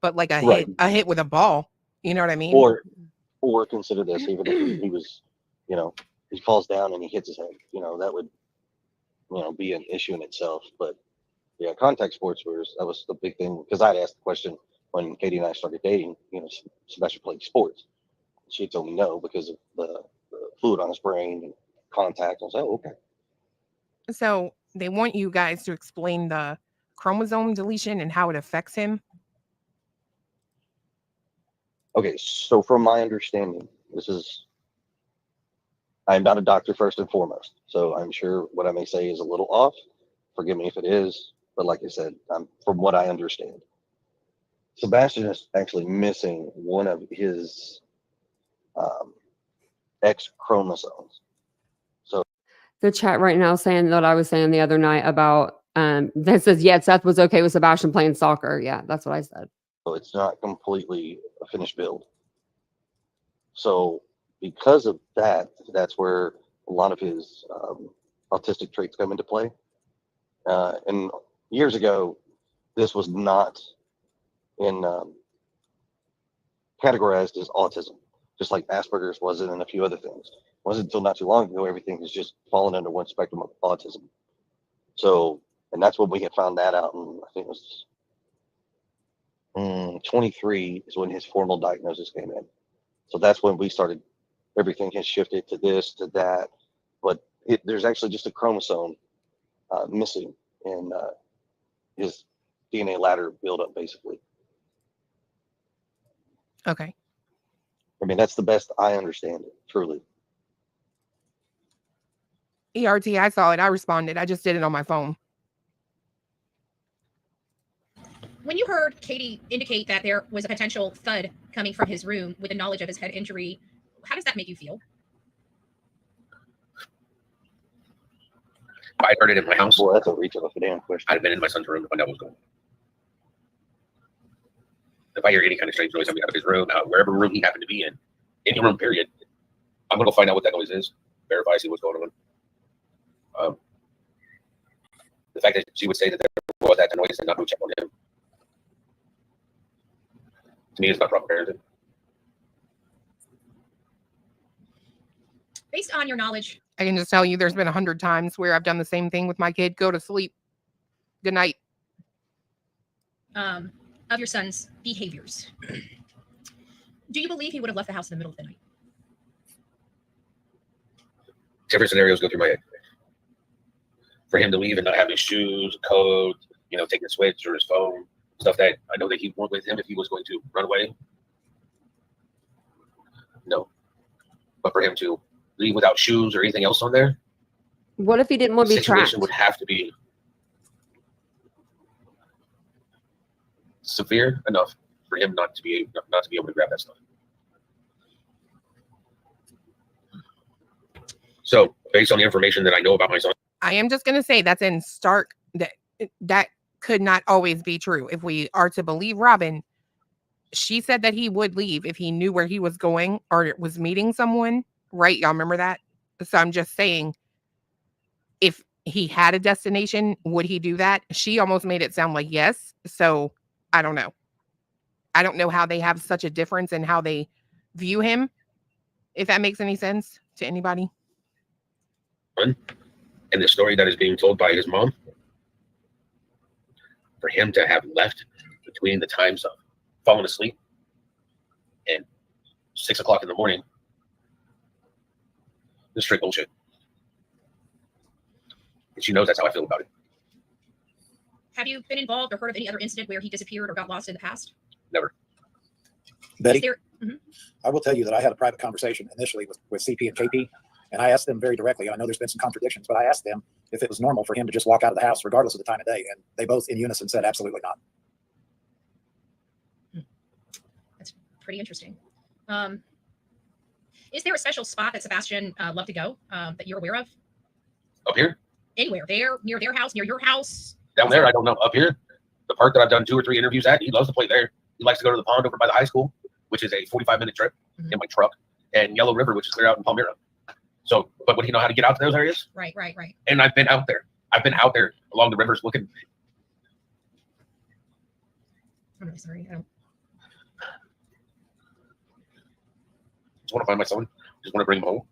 S4: But like
S2: Right.
S4: a hit with a ball, you know what I mean?
S2: Or consider this, even if he was, he falls down and he hits his head, that would, be an issue in itself. But yeah, contact sports that was the big thing, because I'd asked the question when Katie and I started dating, Sebastian played sports. She told me no because of the fluid on his brain and contact. I was like, oh, okay.
S4: So they want you guys to explain the chromosome deletion and how it affects him.
S2: Okay, so from my understanding, I'm not a doctor first and foremost, so I'm sure what I may say is a little off. Forgive me if it is, but like I said, from what I understand, Sebastian is actually missing one of his X chromosomes.
S1: The chat right now saying that I was saying the other night about that says, yeah, Seth was okay with Sebastian playing soccer. Yeah, that's what I said.
S2: So it's not completely a finished build. So because of that, that's where a lot of his autistic traits come into play. And years ago, this was not in categorized as autism, just like Asperger's wasn't, and a few other things. It wasn't until not too long ago everything has just fallen under one spectrum of autism. So, and that's when we had found that out, and I think it was 23 is when his formal diagnosis came in. So that's when we started. Everything has shifted to this, to that, but there's actually just a chromosome missing in his DNA ladder buildup, basically.
S4: Okay.
S2: I mean, that's the best I understand it, truly.
S4: ERT, I saw it. I responded. I just did it on my phone.
S6: When you heard Katie indicate that there was a potential thud coming from his room with the knowledge of his head injury, how does that make you feel?
S7: If I heard it in my house,
S2: Boy, that's a reach of a damn question.
S7: I'd have been in my son's room to find out what was going on. If I hear any kind of strange noise coming out of his room, wherever room he happened to be in, any room, period, I'm going to go find out what that noise is, verify, see what's going on. The fact that she would say that there was that noise and not go check on him, to me, is not proper parenting.
S6: Based on your knowledge,
S4: I can just tell you there's been 100 times where I've done the same thing with my kid. Go to sleep. Good night.
S6: of your son's behaviors, do you believe he would have left the house in the middle of the night?
S7: Different scenarios go through my head. For him to leave and not have his shoes, code, take the switch or his phone, stuff that I know that he'd want with him if he was going to run away. No. But for him to leave without shoes or anything else on there,
S1: What if he didn't want
S7: the
S1: to be trapped?
S7: situation would have to be severe enough for him not to be able to grab that stuff. So, based on the information that I know about my son,
S4: I am just going to say that's in stark that could not always be true. If we are to believe Robin, she said that he would leave if he knew where he was going or was meeting someone, right? Y'all remember that? So I'm just saying, if he had a destination, would he do that? She almost made it sound like yes. So I don't know. I don't know how they have such a difference in how they view him, if that makes any sense to anybody.
S7: and the story that is being told by his mom, for him to have left between the times of falling asleep and 6 o'clock in the morning, this is straight bullshit. And she knows that's how I feel about it.
S6: Have you been involved or heard of any other incident where he disappeared or got lost in the past?
S7: Never.
S6: Is
S8: Betty,
S6: there,
S8: I will tell you that I had a private conversation initially with CP and KP, and I asked them very directly. I know there's been some contradictions, but I asked them if it was normal for him to just walk out of the house regardless of the time of day, and they both in unison said absolutely not.
S6: That's pretty interesting. Is there a special spot that Sebastian loved to go that you're aware of?
S7: Up here?
S6: Anywhere there, near their house, near your house?
S7: Down there, I don't know. Up here, the park that I've done 2 or 3 interviews at, he loves to play there. He likes to go to the pond over by the high school, which is a 45-minute trip in my truck, and Yellow River, which is clear out in Palmyra. So, but would he know how to get out to those areas?
S6: Right.
S7: And I've been out there. I've been out there along the rivers looking.
S6: I'm really sorry. I don't.
S7: Just want to find my son. Just want to bring him home.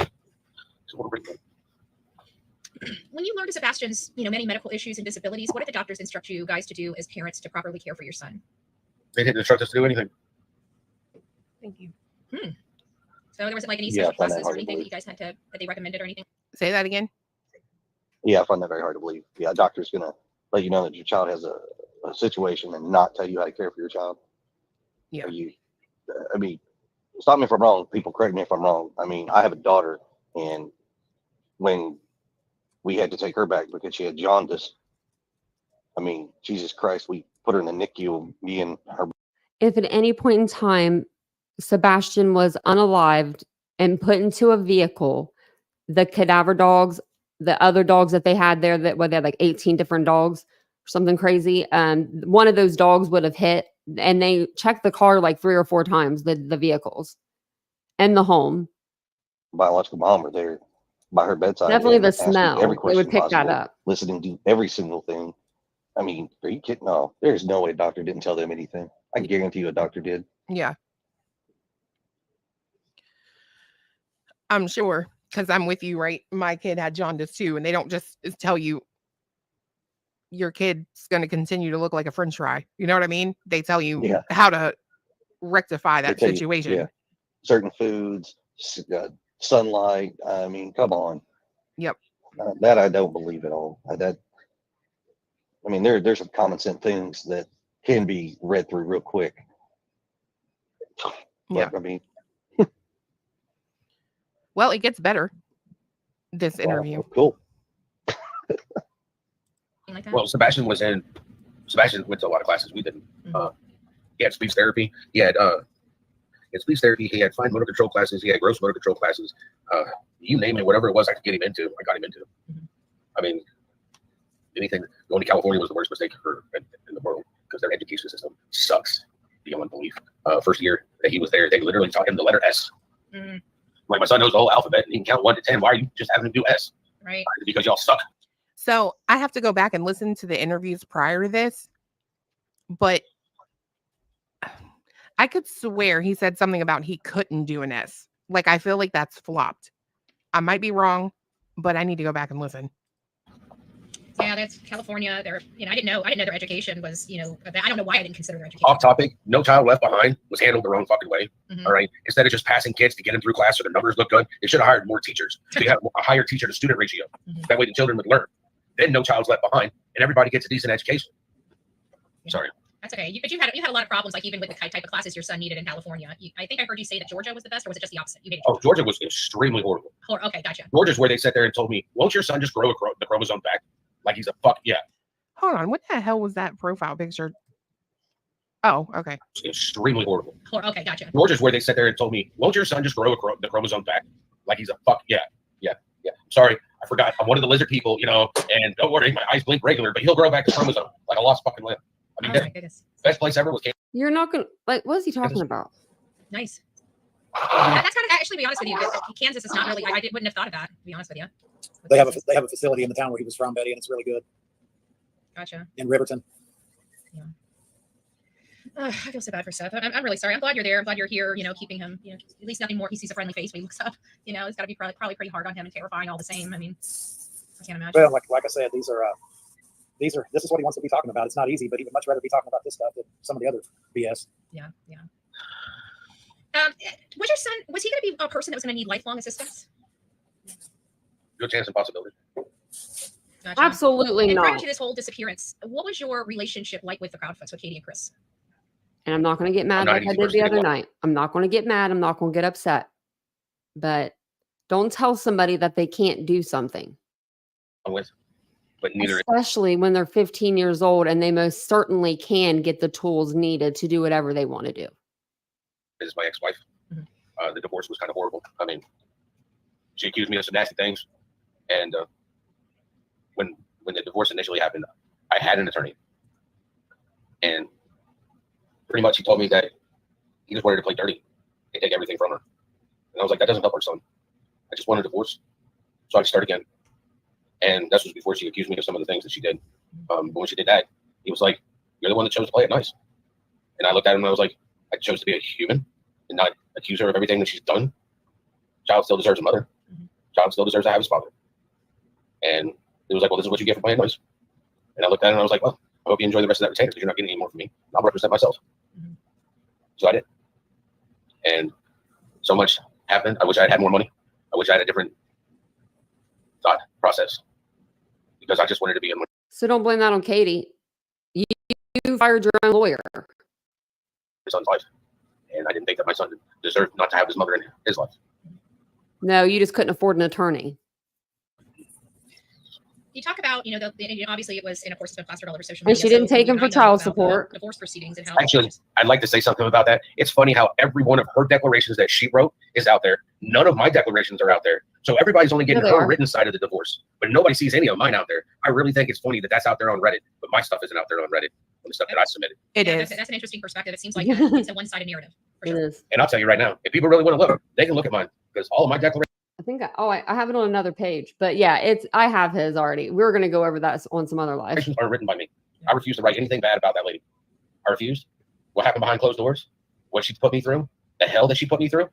S7: Just want to bring him home.
S6: When you learned of Sebastian's, many medical issues and disabilities, what did the doctors instruct you guys to do as parents to properly care for your son?
S7: They didn't instruct us to do anything.
S4: Thank you.
S6: So there wasn't like any
S2: Yeah,
S6: special
S2: I find that
S6: classes or
S2: hard to
S6: anything that
S2: believe.
S6: you guys had that they recommended or anything?
S4: Say that again.
S2: Yeah, I find that very hard to believe. Yeah, a doctor's going to let you know that your child has a situation and not tell you how to care for your child.
S4: Yeah.
S2: I mean, stop me if I'm wrong. People correct me if I'm wrong. I mean, I have a daughter, and when we had to take her back because she had jaundice, I mean, Jesus Christ, we put her in the NICU, me and her.
S1: If at any point in time Sebastian was unalived and put into a vehicle, the cadaver dogs, the other dogs that they had there, that they had like 18 different dogs or something crazy, one of those dogs would have hit, and they checked the car like 3 or 4 times, the vehicles. And the home.
S2: Biological mom were there by her bedside.
S1: Definitely
S2: and
S1: the
S2: asking
S1: smell.
S2: every
S1: They would
S2: question
S1: pick that
S2: possible,
S1: up.
S2: listening to every single thing. I mean, are you kidding? No, there's no way a doctor didn't tell them anything. I guarantee you a doctor did.
S4: Yeah. I'm sure, because I'm with you, right? My kid had jaundice too, and they don't just tell you your kid's going to continue to look like a french fry. You know what I mean? They tell you
S2: Yeah.
S4: how to rectify
S2: They
S4: that
S2: tell you,
S4: situation.
S2: yeah, certain foods, sunlight. I mean, come on.
S4: Yep.
S2: That I don't believe at all. I mean, there's some common sense things that can be read through real quick.
S4: Yeah.
S2: But, I mean,
S4: Well, it gets better, this interview.
S2: wow, cool.
S6: Like that?
S7: Well, Sebastian went to a lot of classes. We didn't. He had speech therapy. He had speech therapy. He had fine motor control classes. He had gross motor control classes. You name it, whatever it was I could get him into, I got him into. I mean, anything. Going to California was the worst mistake in the world because their education system sucks beyond belief. First year that he was there, they literally taught him the letter S. Like, my son knows the whole alphabet and he can count 1 to 10. Why are you just having him do S?
S6: Right.
S7: Because y'all suck.
S4: So I have to go back and listen to the interviews prior to this, but I could swear he said something about he couldn't do an S. Like, I feel like that's flopped. I might be wrong, but I need to go back and listen.
S6: Yeah, that's California. They're, I didn't know their education was, I don't know why I didn't consider their education.
S7: Off topic, No Child Left Behind was handled the wrong fucking way. All right. Instead of just passing kids to get them through class so their numbers look good, they should have hired more teachers. So you have a higher teacher to student ratio. That way the children would learn. Then no child's left behind and everybody gets a decent education. Sorry.
S6: That's okay. But you had a lot of problems, like even with the type of classes your son needed in California. I think I heard you say that Georgia was the best, or was it just the opposite? You hated Georgia.
S7: Georgia was extremely horrible.
S6: Okay, gotcha.
S7: Georgia's where they sat there and told me, won't your son just grow the chromosome back? Like he's a fuck, yeah.
S4: Hold on. What the hell was that profile picture? Oh, okay.
S7: It's extremely horrible.
S6: Okay, gotcha.
S7: Georgia's where they sat there and told me, won't your son just grow the chromosome back? Like he's a fuck, yeah. Sorry, I forgot. I'm one of the lizard people, and don't worry, my eyes blink regular, but he'll grow back the chromosome like a lost fucking limb. I mean,
S6: my goodness.
S7: Best place ever was Kansas.
S1: You're not going to, like, what is he talking about?
S6: Nice. That's kind of, actually, to be honest with you, Kansas is not really, I wouldn't have thought of that, to be honest with you.
S8: They have a facility in the town where he was from, Betty, and it's really good.
S6: Gotcha.
S8: In Riverton.
S6: Yeah. I feel so bad for Seth. I'm really sorry. I'm glad you're there. I'm glad you're here, keeping him, at least nothing more. He sees a friendly face when he looks up. It's got to be probably pretty hard on him and terrifying all the same. I mean, I can't imagine.
S8: Well, like I said, this is what he wants to be talking about. It's not easy, but he would much rather be talking about this stuff than some of the other BS.
S6: Yeah. Was he going to be a person that was going to need lifelong assistance?
S7: Good chance and possibility.
S6: Gotcha.
S1: Absolutely
S6: and
S1: not.
S6: prior to this whole disappearance, what was your relationship like with the Proudfoots, with Katie and Chris?
S1: And I'm not going to get mad like I did the other night. I'm not going to get mad. I'm not going to get upset. But don't tell somebody that they can't do something.
S7: I'm with, but neither.
S1: Especially when they're 15 years old and they most certainly can get the tools needed to do whatever they want to do.
S7: This is my ex-wife. The divorce was kind of horrible. I mean, she accused me of some nasty things. And when the divorce initially happened, I had an attorney. And pretty much he told me that he just wanted to play dirty and take everything from her. And I was like, that doesn't help our son. I just want a divorce so I can start again. And this was before she accused me of some of the things that she did. But when she did that, he was like, you're the one that chose to play it nice. And I looked at him and I was like, I chose to be a human and not accuse her of everything that she's done. Child still deserves a mother. Child still deserves to have his father. And it was like, well, this is what you get for playing nice. And I looked at it and I was like, well, I hope you enjoy the rest of that retainer because you're not getting any more from me. I'll represent myself. So I did. And so much happened. I wish I had more money. I wish I had a different thought process because I just wanted to be in my
S1: So don't blame that on Katie. You fired your own lawyer.
S7: son's life. And I didn't think that my son deserved not to have his mother in his life.
S1: No, you just couldn't afford an attorney.
S6: You talk about, obviously it was, and of course it's been plastered all over social
S1: And
S6: media.
S1: she didn't take him for child
S6: about
S1: support.
S6: Divorce proceedings and how.
S7: Actually, I'd like to say something about that. It's funny how every one of her declarations that she wrote is out there. None of my declarations are out there. So everybody's only getting
S1: they
S7: her
S1: are.
S7: written side of the divorce, but nobody sees any of mine out there. I really think it's funny that that's out there on Reddit, but my stuff isn't out there on Reddit. The stuff that I submitted.
S4: It
S6: Yeah,
S4: is.
S6: that's an interesting perspective. It seems like it's a one-sided narrative. For
S1: It
S6: sure.
S1: is.
S7: And I'll tell you right now, if people really want to look, they can look at mine because all of my declarations
S1: I think I have it on another page, but yeah, I have his already. We were going to go over that on some other live.
S7: aren't written by me. I refuse to write anything bad about that lady. I refuse. What happened behind closed doors? What she put me through? The hell that she put me through?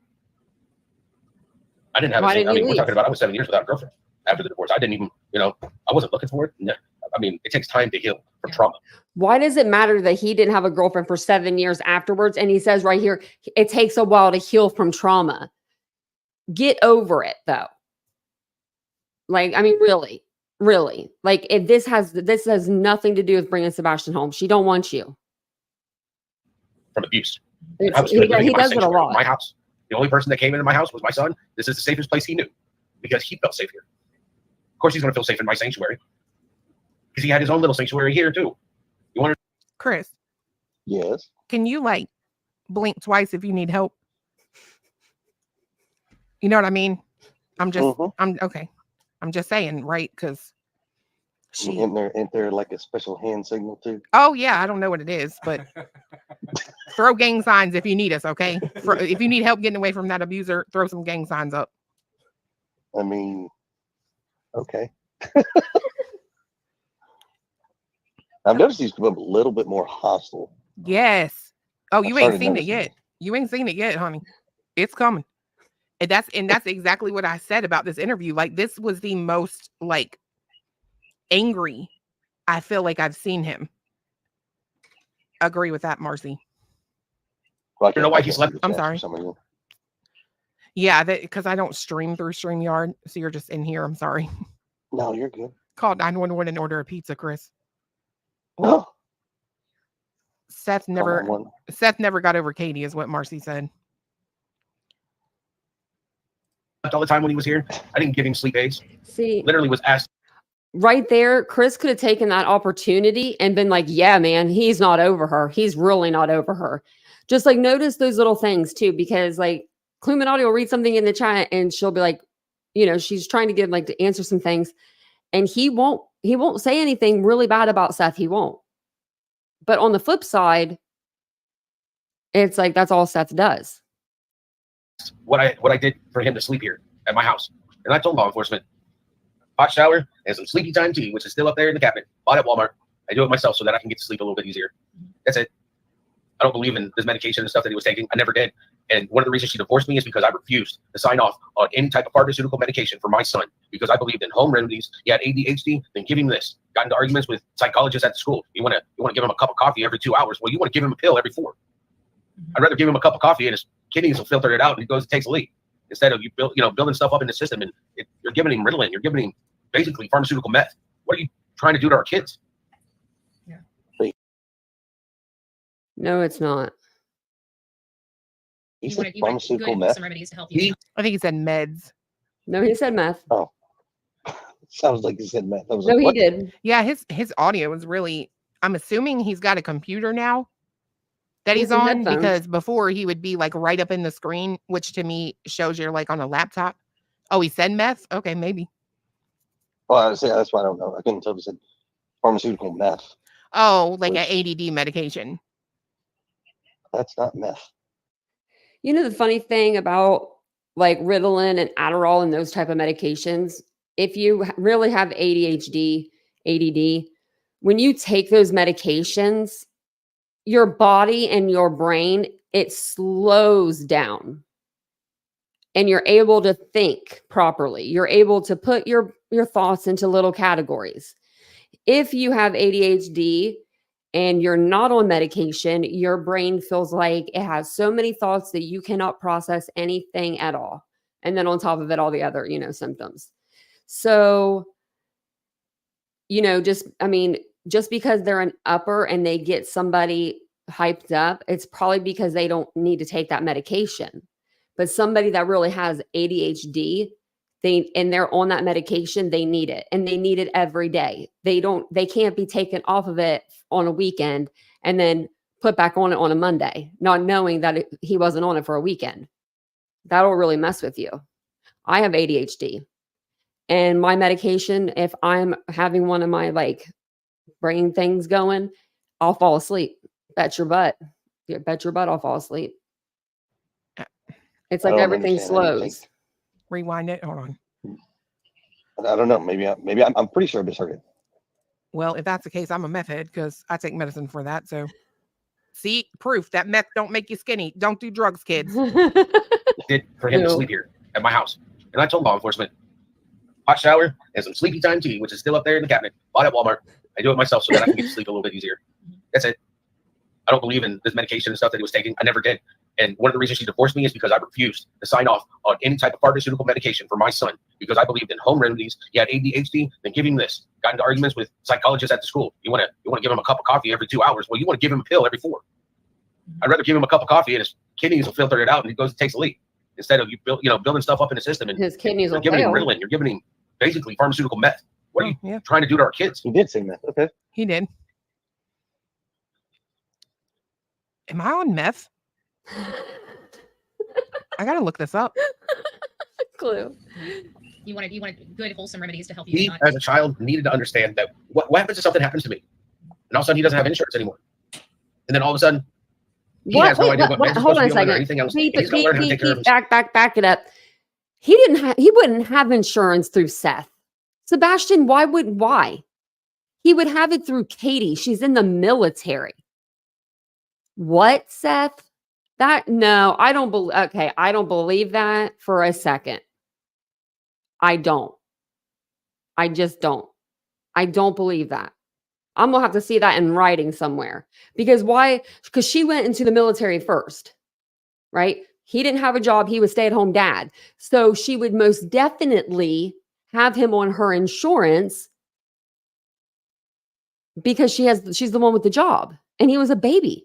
S7: I didn't have.
S1: Why didn't you
S7: we're
S1: leave?
S7: talking about I was 7 years without a girlfriend after the divorce. I didn't even, I wasn't looking for it. No. I mean, it takes time to heal from trauma.
S1: Why does it matter that he didn't have a girlfriend for 7 years afterwards? And he says right here, it takes a while to heal from trauma. Get over it though. Like, I mean, really, like if this has nothing to do with bringing Sebastian home. She don't want you.
S7: From abuse.
S1: He
S7: I was living in my
S1: does it a
S7: sanctuary,
S1: lot.
S7: my house. The only person that came into my house was my son. This is the safest place he knew because he felt safe here. Of course, he's going to feel safe in my sanctuary because he had his own little sanctuary here too. You want to?
S4: Chris,
S2: Yes.
S4: can you like blink twice if you need help? You know what I mean? I'm okay. I'm just saying, right? Because
S2: Ain't there like a special hand signal too?
S4: oh yeah, I don't know what it is, but throw gang signs if you need us, okay? If you need help getting away from that abuser, throw some gang signs up.
S2: I mean, okay. I've noticed he's become a little bit more hostile.
S4: Yes. Oh, you
S2: I
S4: ain't
S2: started
S4: seen it
S2: noticing
S4: yet.
S2: it.
S4: You ain't seen it yet, honey. It's coming. And that's exactly what I said about this interview. Like, this was the most like angry I feel like I've seen him. Agree with that, Marcy.
S2: Well,
S7: You know why he's left?
S4: I'm sorry. Yeah, because I don't stream through StreamYard, so you're just in here. I'm sorry.
S2: No, you're good.
S4: Call 911 and order a pizza, Chris.
S2: No.
S4: Seth never got over Katie, is what Marcy said.
S7: All the time when he was here, I didn't give him sleep aids.
S1: See,
S7: Literally was asked.
S1: right there, Chris could have taken that opportunity and been like, yeah, man, he's not over her. He's really not over her. Just like notice those little things too, because like Cluminati will read something in the chat and she'll be like, she's trying to get like to answer some things and he won't say anything really bad about Seth. He won't. But on the flip side, it's like, that's all Seth does.
S7: What I did for him to sleep here at my house. And I told law enforcement, hot shower and some sleepy time tea, which is still up there in the cabinet, bought at Walmart. I do it myself so that I can get to sleep a little bit easier. That's it. I don't believe in this medication and stuff that he was taking. I never did. And one of the reasons she divorced me is because I refused to sign off on any type of pharmaceutical medication for my son because I believed in home remedies. He had ADHD, then give him this. Got into arguments with psychologists at the school. You want to give him a cup of coffee every 2 hours. Well, you want to give him a pill every 4. I'd rather give him a cup of coffee and his kidneys will filter it out and he goes and takes a leak instead of building stuff up in the system and you're giving him Ritalin. You're giving him basically pharmaceutical meth. What are you trying to do to our kids?
S6: Yeah.
S1: No, it's not.
S2: He
S6: You
S2: said
S6: wanted
S2: pharmaceutical
S6: good
S2: meth.
S6: some remedies to help you.
S4: I think he said meds.
S1: No, he said meth.
S2: Oh, sounds like he said meth. I was
S1: No,
S2: like,
S1: he
S2: what?
S1: did.
S4: Yeah, his audio was really. I'm assuming he's got a computer now that he's
S1: Some
S4: on
S1: headphones.
S4: because before he would be like right up in the screen, which to me shows you're like on a laptop. Oh, he said meth. Okay, maybe.
S2: Well, I say that's why I don't know. I couldn't tell if he said pharmaceutical meth.
S4: Oh, like
S2: Which-
S4: an ADD medication.
S2: That's not meth.
S1: The funny thing about like Ritalin and Adderall and those type of medications, if you really have ADHD, ADD, when you take those medications, your body and your brain, it slows down and you're able to think properly. You're able to put your thoughts into little categories. If you have ADHD and you're not on medication, your brain feels like it has so many thoughts that you cannot process anything at all. And then on top of it, all the other, symptoms. So, just because they're an upper and they get somebody hyped up, it's probably because they don't need to take that medication. But somebody that really has ADHD, they're on that medication, they need it. And they need it every day. They can't be taken off of it on a weekend and then put back on it on a Monday, not knowing that he wasn't on it for a weekend. That'll really mess with you. I have ADHD, and my medication, if I'm having one of my like brain things going, I'll fall asleep. Bet your butt. Yeah, bet your butt I'll fall asleep. It's
S2: I
S1: like
S2: don't
S1: everything
S2: understand how you think.
S1: slows.
S4: Rewind it. Hold on.
S2: I don't know. Maybe I'm pretty sure I misheard it.
S4: Well, if that's the case, I'm a meth head because I take medicine for that. So, see, proof that meth don't make you skinny. Don't do drugs, kids.
S7: Did for him to
S1: No.
S7: sleep here at my house. And I told law enforcement, hot shower and some sleepy time tea, which is still up there in the cabinet, bought at Walmart. I do it myself so that I can get to sleep a little bit easier. That's it. I don't believe in this medication and stuff that he was taking. I never did. And one of the reasons she divorced me is because I refused to sign off on any type of pharmaceutical medication for my son because I believed in home remedies. He had ADHD, then give him this. Got into arguments with psychologists at the school. You want to give him a cup of coffee every 2 hours. Well, you want to give him a pill every 4. I'd rather give him a cup of coffee and his kidneys will filter it out and he goes and takes a leak instead of building stuff up in the system and
S1: His kidneys
S7: you're
S1: will
S7: giving him
S1: fail.
S7: Ritalin. You're giving him basically pharmaceutical meth. What are you
S4: Yeah,
S7: trying to do to our kids?
S2: He did say that. Okay.
S4: he did. Am I on meth? I gotta look this up.
S1: Clue.
S6: You wanted good, wholesome remedies to help you.
S7: He,
S6: not-
S7: as a child, needed to understand that what happens if something happens to me? And all of a sudden, he doesn't have insurance anymore. And then all of a sudden, he has no idea what meds he's
S1: Hold
S7: supposed
S1: on
S7: to
S1: a
S7: be on or
S1: second.
S7: anything else.
S1: Pete,
S7: And he's got to learn how to take care of himself.
S1: back it up. He wouldn't have insurance through Seth. Sebastian, why? He would have it through Katie. She's in the military. What, Seth? No, I don't believe. Okay, I don't believe that for a second. I don't. I just don't. I don't believe that. I'm gonna have to see that in writing somewhere. Because why? Because she went into the military first, right? He didn't have a job. He was stay-at-home dad. So she would most definitely have him on her insurance because she's the one with the job. And he was a baby.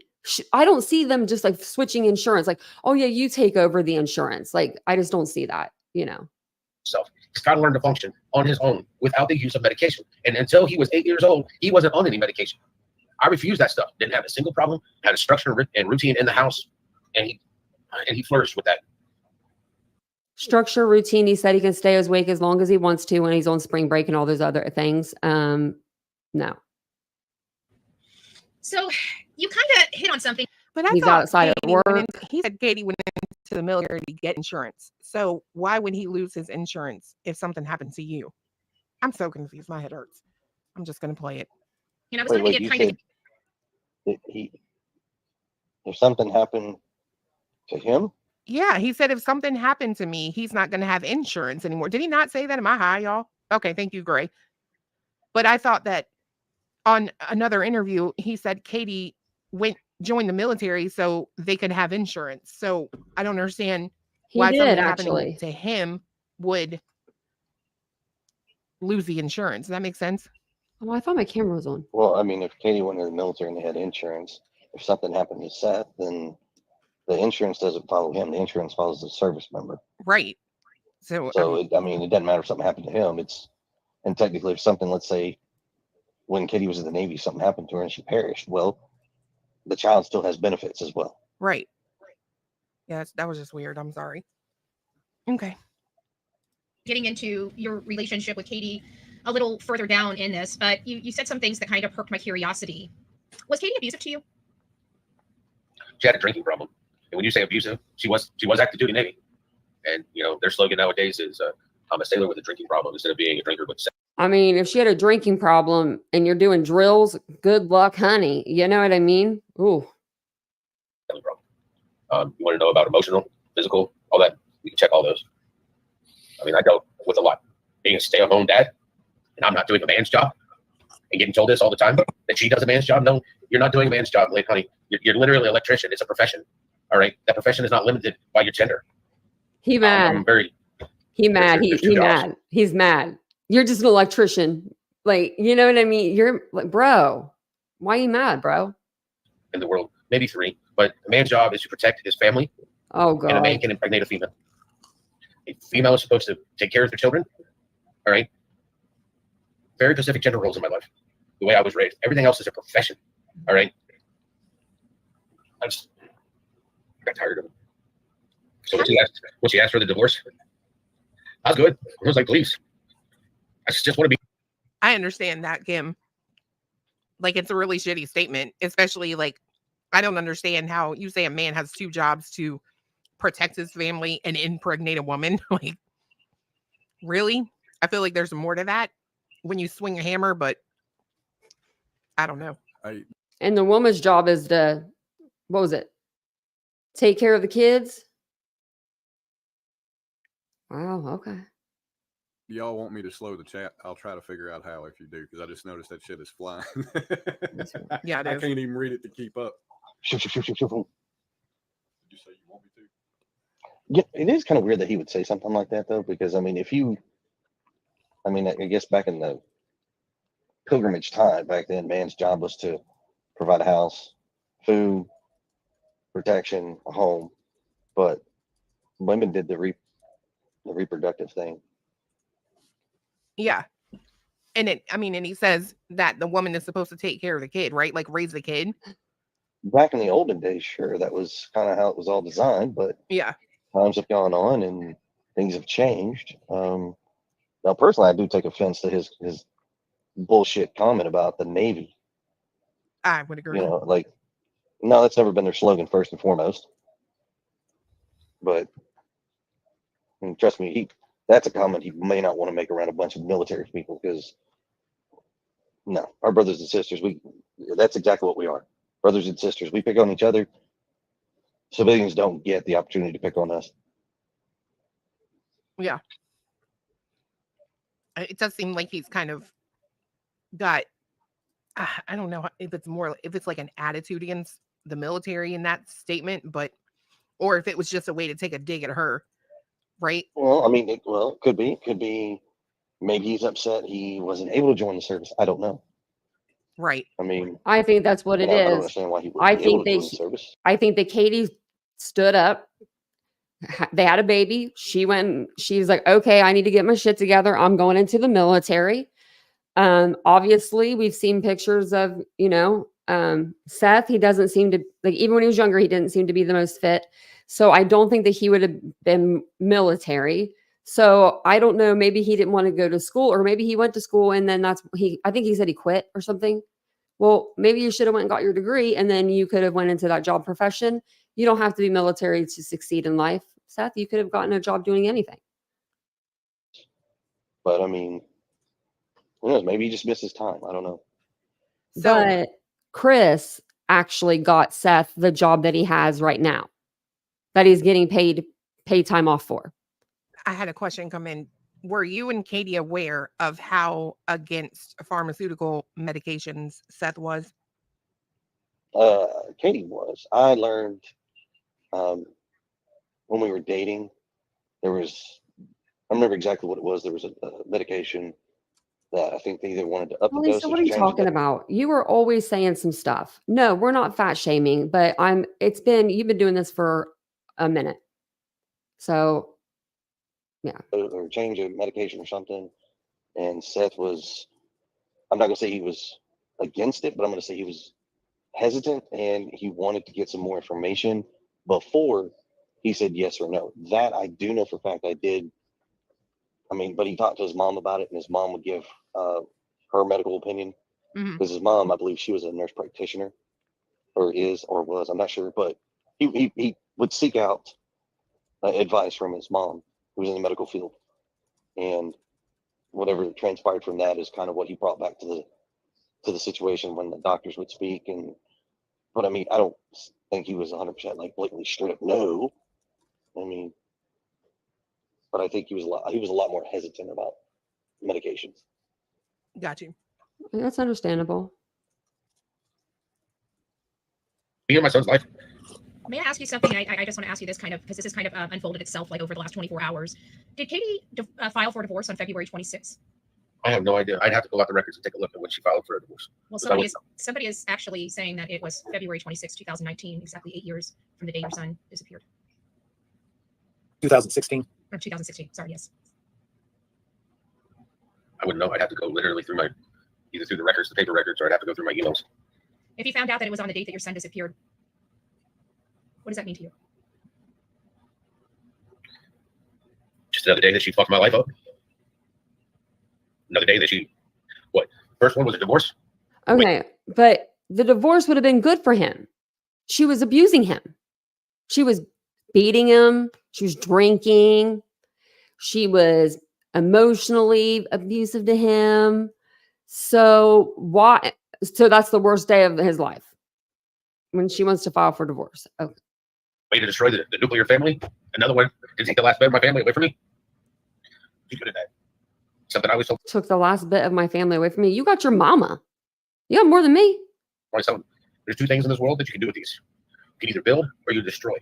S1: I don't see them just like switching insurance. Like, oh yeah, you take over the insurance. Like, I just don't see that,
S7: Himself. He's got to learn to function on his own without the use of medication. And until he was 8 years old, he wasn't on any medication. I refused that stuff. Didn't have a single problem. Had a structure and routine in the house, and he flourished with that.
S1: Structure, routine. He said he can stay awake as long as he wants to when he's on spring break and all those other things. No.
S6: So you kind of hit on something.
S4: But I
S1: He's
S4: thought
S1: outside at
S4: Katie
S1: work.
S4: he said Katie went into the military to get insurance. So why would he lose his insurance if something happened to you? I'm so confused. My head hurts. I'm just gonna play it.
S6: And I was
S2: Wait,
S6: looking
S2: wait,
S6: at
S2: you
S6: kind of
S2: said if something happened to him?
S4: Yeah, he said if something happened to me, he's not gonna have insurance anymore. Did he not say that? Am I high, y'all? Okay, thank you, Gray. But I thought that on another interview, he said Katie joined the military so they could have insurance. So I don't understand
S1: He
S4: why
S1: did
S4: something
S1: actually.
S4: happening to him would lose the insurance. Does that make sense?
S1: Oh, I thought my camera was on.
S2: Well, I mean, if Katie went to the military and they had insurance, if something happened to Seth, then the insurance doesn't follow him. The insurance follows the service member.
S4: Right. So,
S2: So, it doesn't matter if something happened to him. And technically, if something, let's say, when Katie was in the Navy, something happened to her and she perished, well, the child still has benefits as well.
S4: right. Yeah, that was just weird. I'm sorry. Okay.
S6: getting into your relationship with Katie a little further down in this, but you said some things that kind of perked my curiosity. Was Katie abusive to you?
S7: She had a drinking problem. And when you say abusive, she was active duty Navy. And, their slogan nowadays is, I'm a sailor with a drinking problem instead of being a drinker with sex.
S1: I mean, if she had a drinking problem and you're doing drills, good luck, honey. You know what I mean? Ooh.
S7: You want to know about emotional, physical, all that? We can check all those. I mean, I dealt with a lot. Being a stay-at-home dad, and I'm not doing a man's job, and getting told this all the time, that she does a man's job. No, you're not doing a man's job, honey. You're literally an electrician. It's a profession. All right? That profession is not limited by your gender.
S1: He mad.
S7: I'm very...
S1: He mad.
S7: There's two
S1: He
S7: jobs.
S1: mad. He's mad. You're just an electrician. Like, you know what I mean? You're like, bro, why are you mad, bro?
S7: In the world, maybe 3, but a man's job is to protect his family,
S1: Oh,
S7: and a man
S1: God.
S7: can impregnate a female. A female is supposed to take care of their children. All right? Very specific gender roles in my life. The way I was raised. Everything else is a profession. All right? I got tired of it. So when she asked for the divorce, I was good. I was like, please. I just want to be.
S4: I understand that, Kim. Like, it's a really shitty statement, especially like, I don't understand how you say a man has 2 jobs to protect his family and impregnate a woman. Like, really? I feel like there's more to that when you swing a hammer, but I don't know.
S1: And the woman's job is to, what was it? Take care of the kids? Wow, okay.
S3: Y'all want me to slow the chat? I'll try to figure out how if you do, because I just noticed that shit is flying.
S4: Yeah, it
S3: I
S4: is.
S3: can't even read it to keep up.
S2: Shoot.
S3: Did you say you want me to?
S2: Yeah, it is kind of weird that he would say something like that, though, because I mean, I guess back in the pilgrimage time, back then, man's job was to provide a house, food, protection, a home, but women did the reproductive thing.
S4: Yeah. And and he says that the woman is supposed to take care of the kid, right? Like, raise the kid.
S2: Back in the olden days, sure, that was kind of how it was all designed, but
S4: Yeah.
S2: times have gone on and things have changed. Now, personally, I do take offense to his bullshit comment about the Navy.
S4: I would agree.
S2: You know, like, no, that's never been their slogan, first and foremost. But trust me, that's a comment he may not want to make around a bunch of military people, because no, our brothers and sisters, that's exactly what we are. Brothers and sisters, we pick on each other. Civilians don't get the opportunity to pick on us.
S4: Yeah. It does seem like he's kind of got, I don't know if it's like an attitude against the military in that statement, or if it was just a way to take a dig at her, right?
S2: Well, I mean, it could be. Maybe he's upset he wasn't able to join the service. I don't know.
S4: Right.
S2: I mean,
S1: I think that's what it
S2: I don't
S1: is.
S2: understand why he
S1: I
S2: wouldn't be able
S1: think
S2: to join the service.
S1: I think that Katie stood up. They had a baby. She went. She was like, "Okay, I need to get my shit together. I'm going into the military." Obviously, we've seen pictures of Seth. He doesn't seem to, like, even when he was younger, he didn't seem to be the most fit. So I don't think that he would have been military. So I don't know. Maybe he didn't want to go to school, or maybe he went to school and then I think he said he quit or something. Well, maybe you should have went and got your degree, and then you could have went into that job profession. You don't have to be military to succeed in life, Seth. You could have gotten a job doing anything.
S2: But I mean, who knows? Maybe he just missed his time. I don't know.
S1: But Chris actually got Seth the job that he has right now, that he's getting paid time off for.
S4: I had a question come in. Were you and Katie aware of how against pharmaceutical medications Seth was?
S2: Katie was. I learned when we were dating, I remember exactly what it was. There was a medication that I think they either wanted to up the dosage.
S1: Lisa, what are you talking about? You were always saying some stuff. No, we're not fat shaming, but you've been doing this for a minute. So yeah.
S2: Or change of medication or something. And Seth was, I'm not going to say he was against it, but I'm going to say he was hesitant, and he wanted to get some more information before he said yes or no. That I do know for a fact I did. I mean, but he talked to his mom about it, and his mom would give her medical opinion. Because his mom, I believe she was a nurse practitioner, or was, I'm not sure, but he would seek out advice from his mom, who was in the medical field. And whatever transpired from that is kind of what he brought back to the situation when the doctors would speak. But I mean, I don't think he was 100% like blatantly straight up no. I mean, but I think he was a lot more hesitant about medications.
S4: Got you.
S1: That's understandable.
S7: You hear my son's life?
S6: May I ask you something? I just want to ask you this kind of, because this has kind of unfolded itself like over the last 24 hours. Did Katie file for divorce on February 26th?
S7: I have no idea. I'd have to go out the records and take a look at when she filed for a divorce.
S6: Well, somebody is actually saying that it was February 26, 2019, exactly 8 years from the day your son disappeared.
S8: 2016.
S6: Or 2016, sorry, yes.
S7: I wouldn't know. I'd have to go literally through either through the records, the paper records, or I'd have to go through my emails.
S6: If you found out that it was on the date that your son disappeared, what does that mean to you?
S7: Just Just another day that she fucked my life up. Another day that she, what? First one was a divorce.
S1: Okay, but the divorce would have been good for him. She was abusing him. She was beating him. She was drinking. She was emotionally abusive to him. So why? So that's the worst day of his life when she wants to file for divorce. Okay.
S7: Way to destroy the nuclear family. Another one to take the last bit of my family away from me. She's good at that. Something I was told.
S1: Took the last bit of my family away from me. You got your mama. You got more than me.
S7: There's two things in this world that you can do with these. You can either build or you destroy.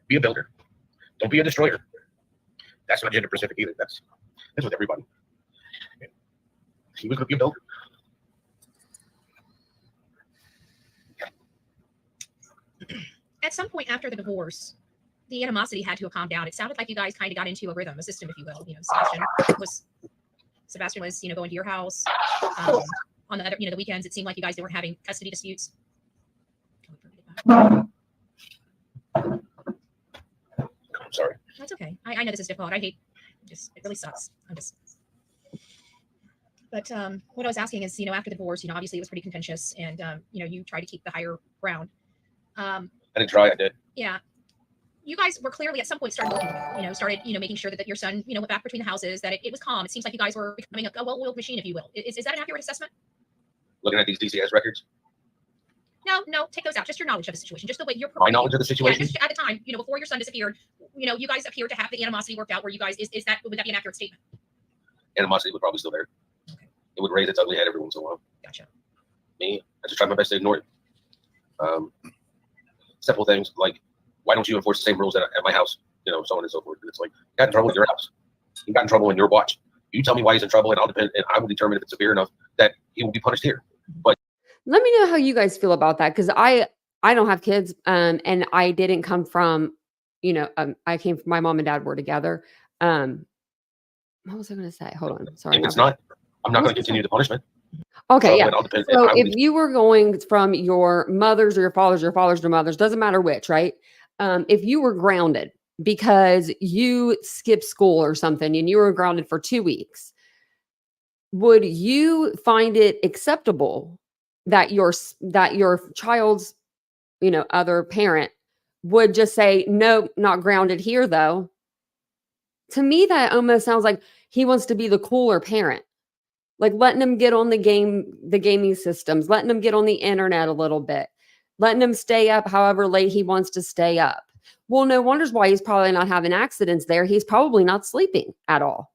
S7: Be a builder. Don't be a destroyer. That's not gender specific either. That's with everybody. He was going to be a builder.
S6: At some point after the divorce, the animosity had to have calmed down. It sounded like you guys kind of got into a rhythm, a system, if you will. Sebastian was, going to your house. On the other, the weekends, it seemed like you guys weren't having custody disputes.
S7: I'm sorry.
S6: That's okay. I know this is difficult. I hate, it really sucks. But what I was asking is, after the divorce, obviously it was pretty contentious, and you tried to keep the higher ground.
S7: I didn't try. I did.
S6: Yeah. You guys were clearly at some point started making sure that your son, went back between the houses, that it was calm. It seems like you guys were becoming a well-oiled machine, if you will. Is that an accurate assessment?
S7: Looking at these DCS records?
S6: No, take those out. Just your knowledge of the situation. Just the way you're.
S7: My knowledge of the situation?
S6: Yeah, just at the time, before your son disappeared, you guys appeared to have the animosity worked out where you guys, would that be an accurate statement?
S7: Animosity was probably still there.
S6: Okay.
S7: It would raise its ugly head every once in a while.
S6: Gotcha.
S7: Me, I just tried my best to ignore it. Simple things like, why don't you enforce the same rules at my house? So on and so forth. And it's like, you got in trouble with your house. You got in trouble in your watch. You tell me why he's in trouble, and I will determine if it's severe enough that he will be punished here. But
S1: let me know how you guys feel about that, because I don't have kids, and I didn't come from, I came from, my mom and dad were together. What was I going to say? Hold on, sorry.
S7: If it's not, I'm not going to continue the punishment.
S1: Okay, yeah. So if
S7: be,
S1: you were going from your mother's or your father's to mother's, doesn't matter which, right? If you were grounded because you skipped school or something and you were grounded for 2 weeks, would you find it acceptable that your child's, other parent would just say, no, not grounded here though? To me, that almost sounds like he wants to be the cooler parent. Like letting him get on the gaming systems, letting him get on the internet a little bit, letting him stay up however late he wants to stay up. Well, no wonders why he's probably not having accidents there. He's probably not sleeping at all.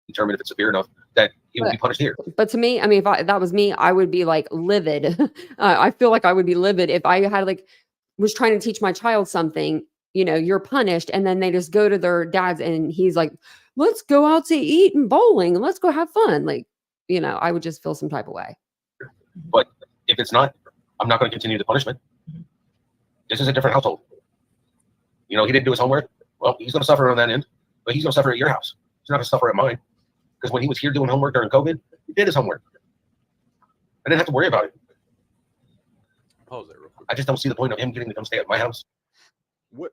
S7: Determine if it's severe enough that he will be punished here.
S1: But to me, I mean, if that was me, I would be like livid. I feel like I would be livid if I had was trying to teach my child something, you're punished. And then they just go to their dads and he's like, let's go out to eat and bowling and let's go have fun. I would just feel some type of way.
S7: But if it's not, I'm not going to continue the punishment. This is a different household. He didn't do his homework. Well, he's going to suffer on that end, but he's going to suffer at your house. He's not going to suffer at mine. Because when he was here doing homework during COVID, he did his homework. I didn't have to worry about it.
S3: Pause that real quick.
S7: I just don't see the point of him getting to come stay at my house.
S3: What?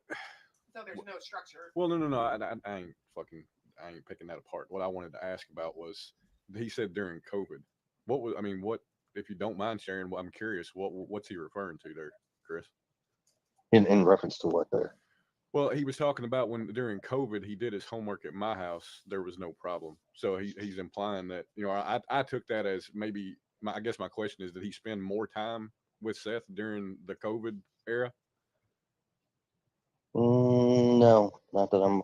S4: So there's no structure.
S3: Well, no. I ain't picking that apart. What I wanted to ask about was, he said during COVID. What, if you don't mind sharing, I'm curious, what's he referring to there, Chris?
S2: In reference to what there?
S3: Well, he was talking about when during COVID he did his homework at my house. There was no problem. So he's implying that, I took that as maybe, I guess my question is, did he spend more time with Seth during the COVID era?
S2: No, not that I'm.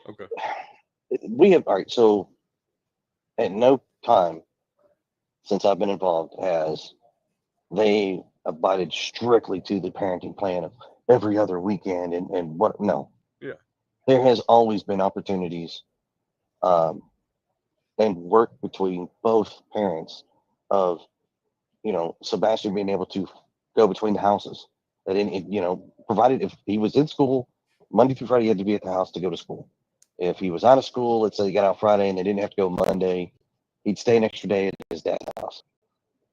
S3: Okay.
S2: We have, all right. So at no time since I've been involved has they abided strictly to the parenting plan of every other weekend and what, no.
S3: Yeah.
S2: There has always been opportunities and work between both parents of, Sebastian being able to go between the houses. That provided if he was in school Monday through Friday, he had to be at the house to go to school. If he was out of school, let's say he got out Friday and they didn't have to go Monday, he'd stay an extra day at his dad's house.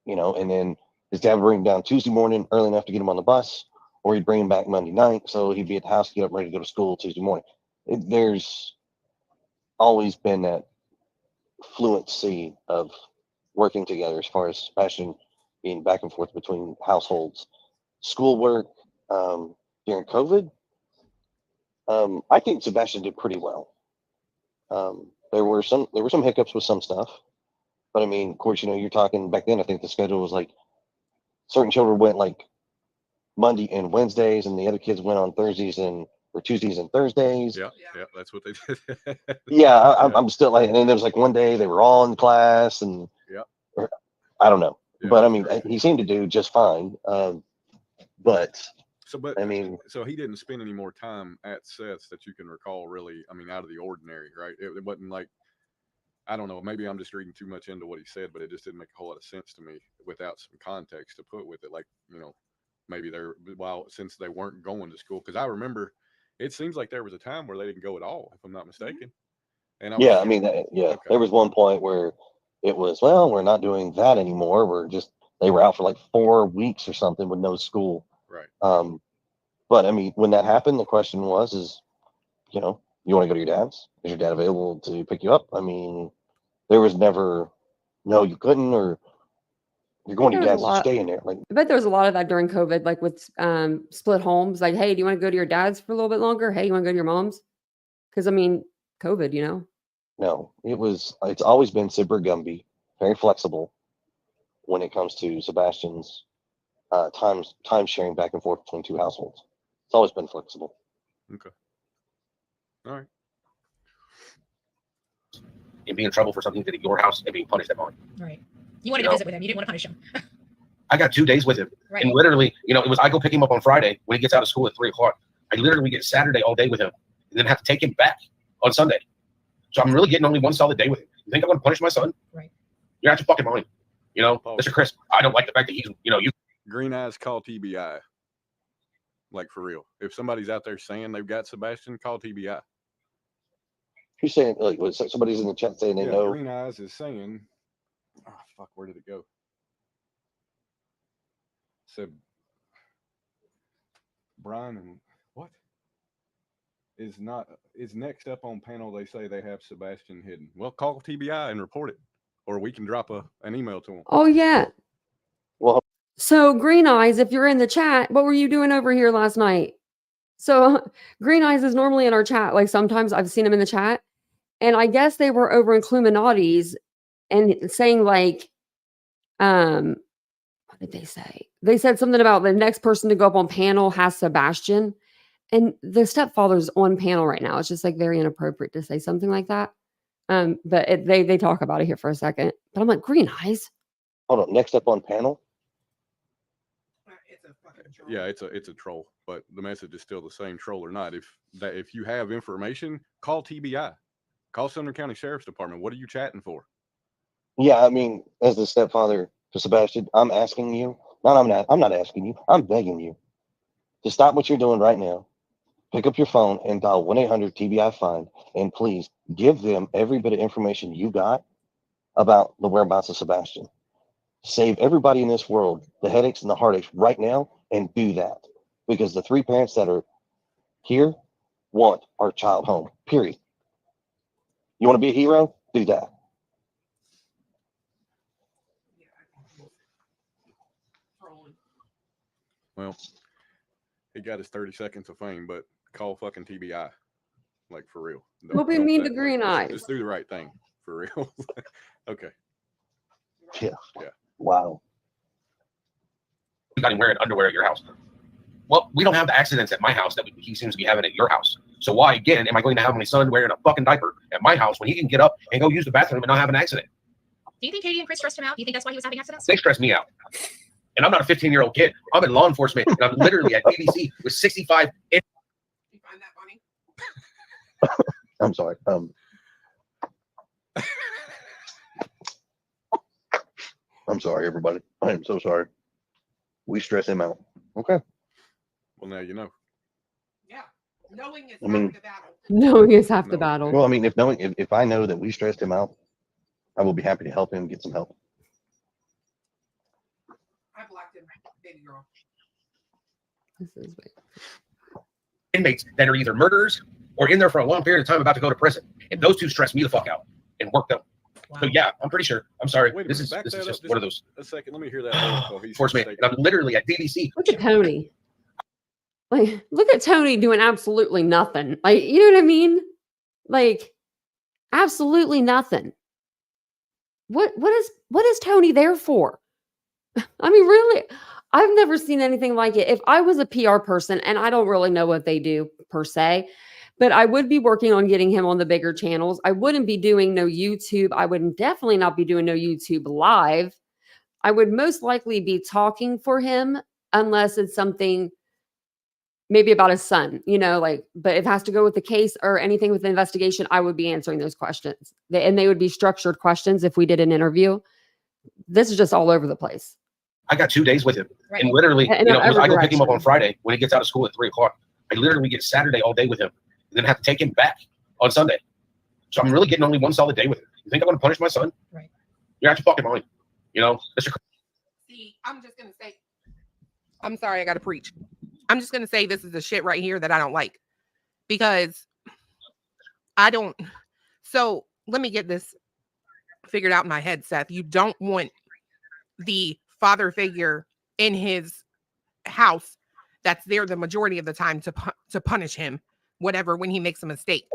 S2: And then his dad would bring him down Tuesday morning early enough to get him on the bus, or he'd bring him back Monday night. So he'd be at the house, get up ready to go to school Tuesday morning. there's always been that fluency of working together as far as Sebastian being back and forth between households, schoolwork, during COVID. I think Sebastian did pretty well. There were some hiccups with some stuff, but I mean, of course, you're talking back then. I think the schedule was like certain children went like Monday and Wednesdays, and the other kids went on Thursdays or Tuesdays and Thursdays.
S3: Yeah, that's what they did.
S2: Yeah, I'm still like, and then there was like one day they were all in class, and
S3: Yeah.
S2: I don't know,
S3: Yeah,
S2: but I mean,
S3: crazy.
S2: he seemed to do just fine. But
S3: But
S2: I mean,
S3: so he didn't spend any more time at sets that you can recall, really. I mean, out of the ordinary, right? It wasn't like, I don't know, maybe I'm just reading too much into what he said, but it just didn't make a whole lot of sense to me without some context to put with it. Like, maybe since they weren't going to school, because I remember it seems like there was a time where they didn't go at all, if I'm not mistaken. And I was,
S2: yeah, I mean,
S3: okay.
S2: there was one point where it was, well, we're not doing that anymore. They were out for like 4 weeks or something with no school.
S3: Right.
S2: But I mean, when that happened, the question is, you want to go to your dad's? Is your dad available to pick you up? I mean, there was never, no, you couldn't, or you're going to your dad's to stay in there. Like,
S1: I bet there was a lot of that during COVID, like with split homes. Like, hey, do you want to go to your dad's for a little bit longer? Hey, you want to go to your mom's? Because I mean, COVID,
S2: no, it's always been super Gumby, very flexible when it comes to Sebastian's time sharing back and forth between two households. It's always been flexible.
S3: Okay. All right.
S7: And be in trouble for something he did at your house and being punished at mine.
S6: Right. You wanted to visit with him. You didn't want to punish him.
S7: I got 2 days with him.
S6: Right.
S7: And literally, it was, I go pick him up on Friday when he gets out of school at 3:00. I literally get Saturday all day with him and then have to take him back on Sunday. So I'm really getting only one solid day with him. You think I'm going to punish my son?
S6: Right.
S7: You're out your fucking mind. Mr. Chris, I don't like the fact that he's, you.
S3: Green eyes, call TBI. Like, for real. If somebody's out there saying they've got Sebastian, call TBI.
S2: Who's saying, like, somebody's in the chat saying they know?
S3: Green eyes is saying, oh, fuck, where did it go? Said Brian and what? Is next up on panel. They say they have Sebastian hidden. Well, call TBI and report it, or we can drop an email to them.
S1: Oh yeah.
S2: Well,
S1: so Green Eyes, if you're in the chat, what were you doing over here last night? So Green Eyes is normally in our chat. Like sometimes I've seen him in the chat, and I guess they were over in Cluminati's and saying like, what did they say? They said something about the next person to go up on panel has Sebastian. And the stepfather's on panel right now. It's just like very inappropriate to say something like that. But they talk about it here for a second. But I'm like, Green Eyes.
S2: Hold on. Next up on panel.
S4: It's a fucking troll.
S3: Yeah, it's a troll, but the message is still the same, troll or not. If you have information, call TBI, call Sumner County Sheriff's Department. What are you chatting for?
S2: Yeah, I mean, as the stepfather to Sebastian, I'm asking you. I'm not asking you. I'm begging you to stop what you're doing right now. Pick up your phone and dial 1-800-TBI-FIND, and please give them every bit of information you got about the whereabouts of Sebastian. Save everybody in this world the headaches and the heartaches right now, and do that, because the 3 parents that are here want our child home, period. You want to be a hero? Do that.
S3: Well, he got his 30 seconds of fame, but call fucking TBI. Like, for real.
S1: Don't be mean to Green Eyes.
S3: Just do the right thing, for real. Okay.
S2: Yeah.
S3: Yeah.
S2: Wow.
S7: You got him wearing underwear at your house. Well, we don't have the accidents at my house that he seems to be having at your house. So why, again, am I going to have my son wearing a fucking diaper at my house when he can get up and go use the bathroom and not have an accident?
S6: Do you think Katie and Chris stressed him out? Do you think that's why he was having accidents?
S7: They stress me out. And I'm not a 15-year-old kid. I'm in law enforcement, and I'm literally at BBC with 65.
S4: You find that funny?
S2: I'm sorry. I'm sorry, everybody. I am so sorry. We stress him out. Okay.
S3: Well, now you know.
S4: Yeah. Knowing is
S2: I mean-
S4: half the battle.
S1: Knowing is half the
S3: No.
S1: battle.
S2: Well, I mean, if I know that we stressed him out, I will be happy to help him get some help.
S4: I blocked him, baby girl.
S1: This is weird.
S7: Inmates that are either murderers or in there for a long period of time about to go to prison. And those two stress me the fuck out and work them.
S6: Wow.
S7: So yeah, I'm pretty sure. I'm sorry.
S3: Wait a
S7: This
S3: minute,
S7: is
S3: back
S7: this is
S3: that up
S7: just one of those
S3: a second. Let me hear that whole cohesive
S7: force man.
S3: statement.
S7: And I'm literally at DDC.
S1: Look at Tony. Like, look at Tony doing absolutely nothing. Like, you know what I mean? Like, absolutely nothing. What is Tony there for? I mean, really, I've never seen anything like it. If I was a PR person, and I don't really know what they do per se, but I would be working on getting him on the bigger channels. I wouldn't be doing no YouTube. I would definitely not be doing no YouTube live. I would most likely be talking for him unless it's something maybe about his son, you know, like, but if it has to go with the case or anything with the investigation, I would be answering those questions. And they would be structured questions if we did an interview. This is just all over the place.
S7: I got 2 days with him.
S6: Right.
S7: And literally,
S1: In
S7: you know,
S1: every
S7: I go pick him up on
S1: direction.
S7: Friday when he gets out of school at 3 o'clock. I literally get Saturday all day with him, and then have to take him back on Sunday. So I'm really getting only one solid day with him. You think I'm going to punish my son?
S6: Right.
S7: You're out your fucking mind. You know, Mr.
S4: See, I'm just gonna say, I'm sorry, I gotta preach. I'm just gonna say this is the shit right here that I don't like. Because I don't, so let me get this figured out in my head, Seth. You don't want the father figure in his house that's there the majority of the time to punish him, whatever, when he makes a mistake.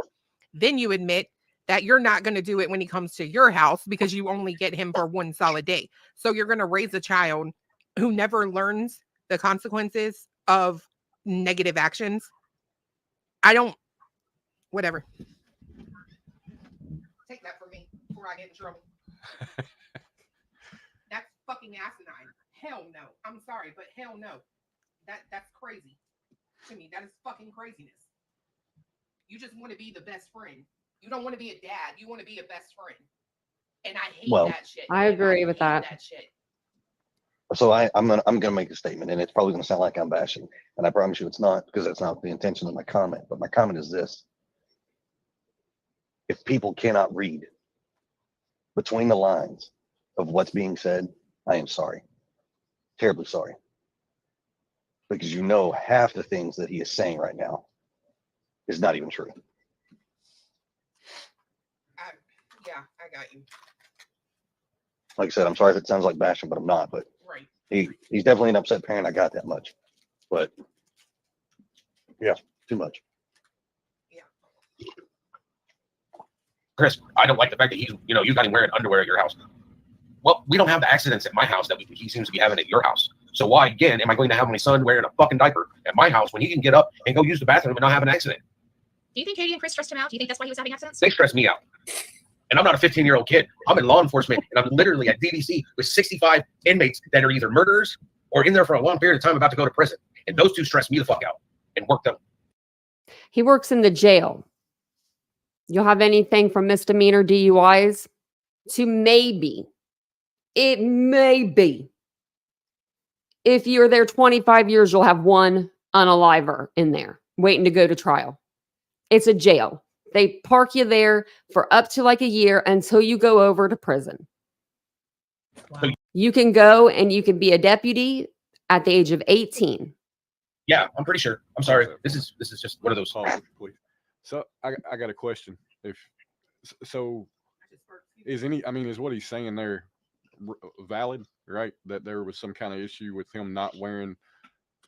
S4: Then you admit that you're not going to do it when he comes to your house because you only get him for one solid day. So you're going to raise a child who never learns the consequences of negative actions. I don't, whatever. Take that from me before I get in trouble. That's fucking asinine. Hell no. I'm sorry, but hell no. That's crazy to me. That is fucking craziness. You just want to be the best friend. You don't want to be a dad. You want to be a best friend. And I hate that shit.
S1: I agree with
S4: hate
S1: that.
S4: shit.
S2: So I'm gonna make a statement, and it's probably gonna sound like I'm bashing, and I promise you it's not, because that's not the intention of my comment. But my comment is this: if people cannot read between the lines of what's being said, I am sorry, terribly sorry, because you know half the things that he is saying right now is not even true.
S4: Yeah, I got you.
S2: Like I said, I'm sorry if it sounds like bashing, but I'm not. But
S4: Right.
S2: he's definitely an upset parent. I got that much, but yeah, too much.
S7: Chris, I don't like the fact that you know, you got him wearing underwear at your house. Well, we don't have the accidents at my house that he seems to be having at your house. So why, again, am I going to have my son wearing a fucking diaper at my house when he can get up and go use the bathroom and not have an accident?
S6: Do you think Katie and Chris stressed him out? Do you think that's why he was having accidents?
S7: They stress me out. And I'm not a 15-year-old kid. I'm in law enforcement, and I'm literally at DDC with 65 inmates that are either murderers or in there for a long period of time about to go to prison. And those two stress me the fuck out and work them.
S1: He works in the jail. You'll have anything from misdemeanor DUIs to maybe, it may be, if you're there 25 years, you'll have one unaliver in there waiting to go to trial. It's a jail. They park you there for up to like a year until you go over to prison.
S6: Wow.
S1: You can go and you can be a deputy at the age of 18.
S7: Yeah, I'm pretty sure. I'm sorry. This is just one of those.
S3: Pause, please. So I got a question. If so, is what he's saying there valid? Right? That there was some kind of issue with him not wearing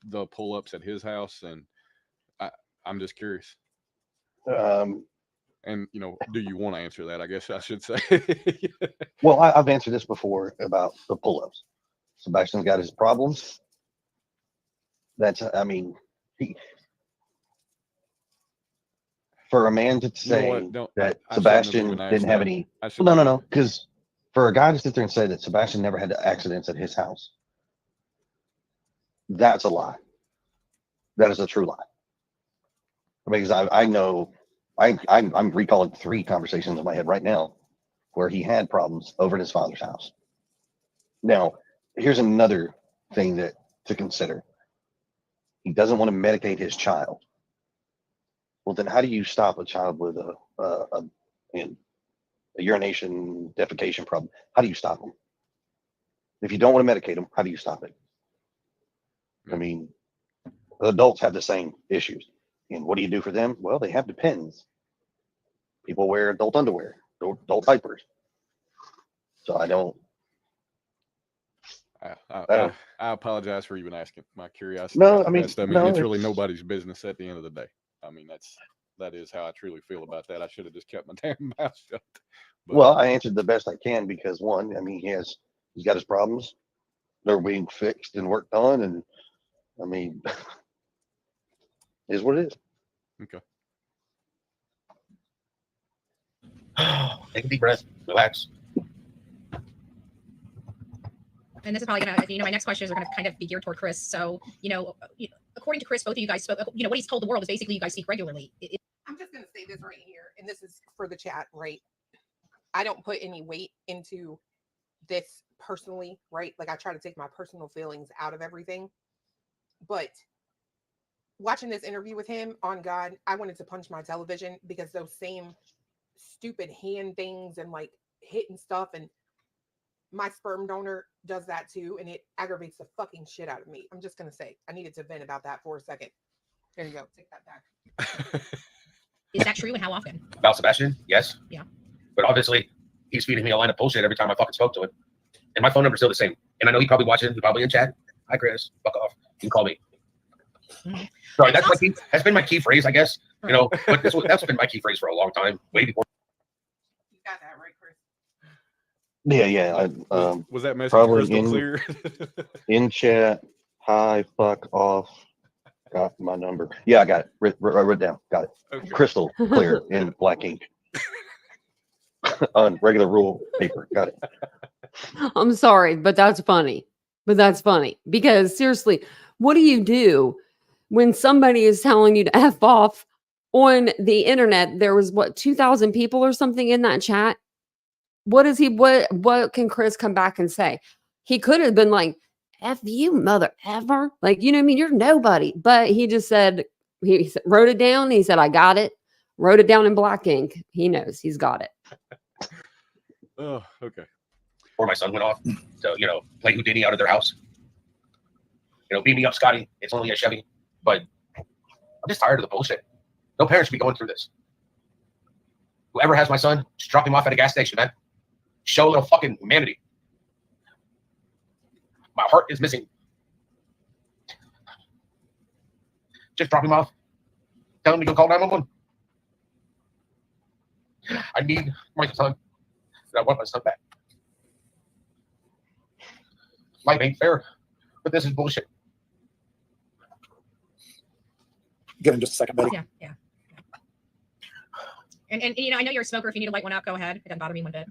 S3: the pull-ups at his house, and I'm just curious. And you know, do you want to answer that? I guess I should say.
S2: Well, I've answered this before about the pull-ups. Sebastian's got his problems. That's, for a man to say that Sebastian didn't have any, no, because for a guy to sit there and say that Sebastian never had accidents at his house, that's a lie. That is a true lie. Because I know, I'm recalling 3 conversations in my head right now where he had problems over at his father's house. Now, here's another thing to consider. He doesn't want to medicate his child. Well, then how do you stop a child with a urination, defecation problem? How do you stop them? If you don't want to medicate them, how do you stop it? I mean, adults have the same issues. In what do you do for them? Well, they have Depends. People wear adult underwear, adult diapers. So I don't.
S3: I apologize for even asking. My curiosity.
S2: No,
S3: got
S2: I mean,
S3: the best of me.
S2: no,
S3: It's really
S2: it's-
S3: nobody's business at the end of the day. I mean, that is how I truly feel about that. I should have just kept my damn mouth shut. But,
S2: Well, I answered the best I can because one, I mean, he's got his problems. They're being fixed and worked on, and I mean, is what it is.
S3: okay.
S7: Take a deep breath, relax.
S6: And this is probably gonna, my next questions are gonna kind of be geared toward Chris. So, according to Chris, both of you guys spoke. What he's told the world is basically you guys speak regularly.
S4: I'm just going to say this right here, and this is for the chat, right? I don't put any weight into this personally, right? Like I try to take my personal feelings out of everything. But watching this interview with him, on God, I wanted to punch my television because those same stupid hand things and like hitting stuff, and my sperm donor does that too, and it aggravates the fucking shit out of me. I'm just going to say, I needed to vent about that for a second. There you go. Take that back.
S6: Is that true, and how often?
S7: About Sebastian, yes.
S6: Yeah.
S7: But obviously, he's feeding me a line of bullshit every time I fucking spoke to him. And my phone number's still the same. And I know he probably watches, he's probably in chat. Hi, Chris. Fuck off. You can call me.
S6: Mm-hmm.
S7: Sorry, that's been my key phrase, I guess. But that's been my key phrase for a long time. Way before.
S4: You got that right, Chris.
S2: Yeah.
S3: Was that message
S2: probably
S3: crystal clear?
S2: In chat. Hi, fuck off. Got my number. Yeah, I got it. Wrote it down. Got it.
S3: Okay.
S2: Crystal clear in black ink on regular rule paper. Got it.
S1: I'm sorry, but that's funny. Because seriously, what do you do when somebody is telling you to F off on the internet? There was 2,000 people or something in that chat. What can Chris come back and say? He could have been like, F you, mother ever. Like, you know what I mean? You're nobody. But he just said, he wrote it down. He said, I got it. Wrote it down in black ink. He knows he's got it.
S3: Oh, okay.
S7: Before my son went off to, play Houdini out of their house. Beat me up, Scotty. It's only a Chevy. But I'm just tired of the bullshit. No parent should be going through this. Whoever has my son, just drop him off at a gas station, man. Show a little fucking humanity. My heart is missing. Just drop him off. Tell him to go call 911. I need my son. I want my son back. Life ain't fair, but this is bullshit.
S8: Give him just a second, Betty.
S6: Yeah. And I know you're a smoker. If you need to light one up, go ahead. It doesn't bother me one bit.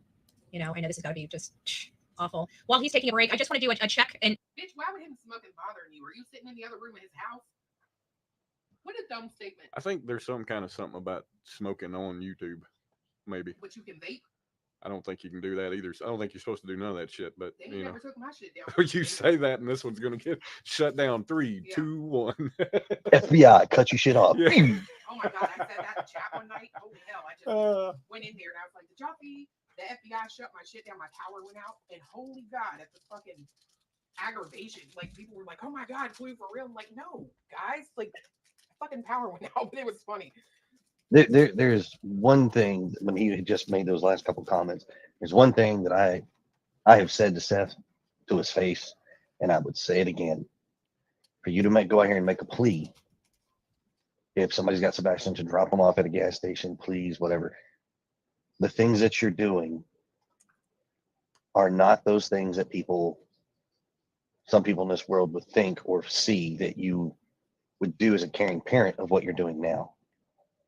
S6: I know this has got to be just awful. While he's taking a break, I just want to do a check. And
S4: Bitch, why would him smoking bother you? Are you sitting in the other room of his house? What a dumb statement.
S3: I think there's something about smoking on YouTube, maybe.
S4: But you can vape.
S3: I don't think you can do that either. I don't think you're supposed to do none of that shit. But
S4: Then you never took my shit down.
S3: you say that, and this one's gonna get shut down. 3, 2, 1.
S2: FBI, cut your shit off.
S3: Yeah.
S4: Oh my God, I said that in chat one night. Holy hell, I just went in there and I was like, did y'all see the FBI shut my shit down? My power went out. And holy God, at the fucking aggravation, like people were like, oh my God, flew for real. I'm like, no, guys, like fucking power went out, but it was funny.
S2: There's one thing when he had just made those last couple comments. There's one thing that I have said to Seth to his face, and I would say it again. For you to go out here and make a plea, if somebody's got Sebastian, to drop him off at a gas station, please, whatever. The things that you're doing are not those things that some people in this world would think or see that you would do as a caring parent of what you're doing now.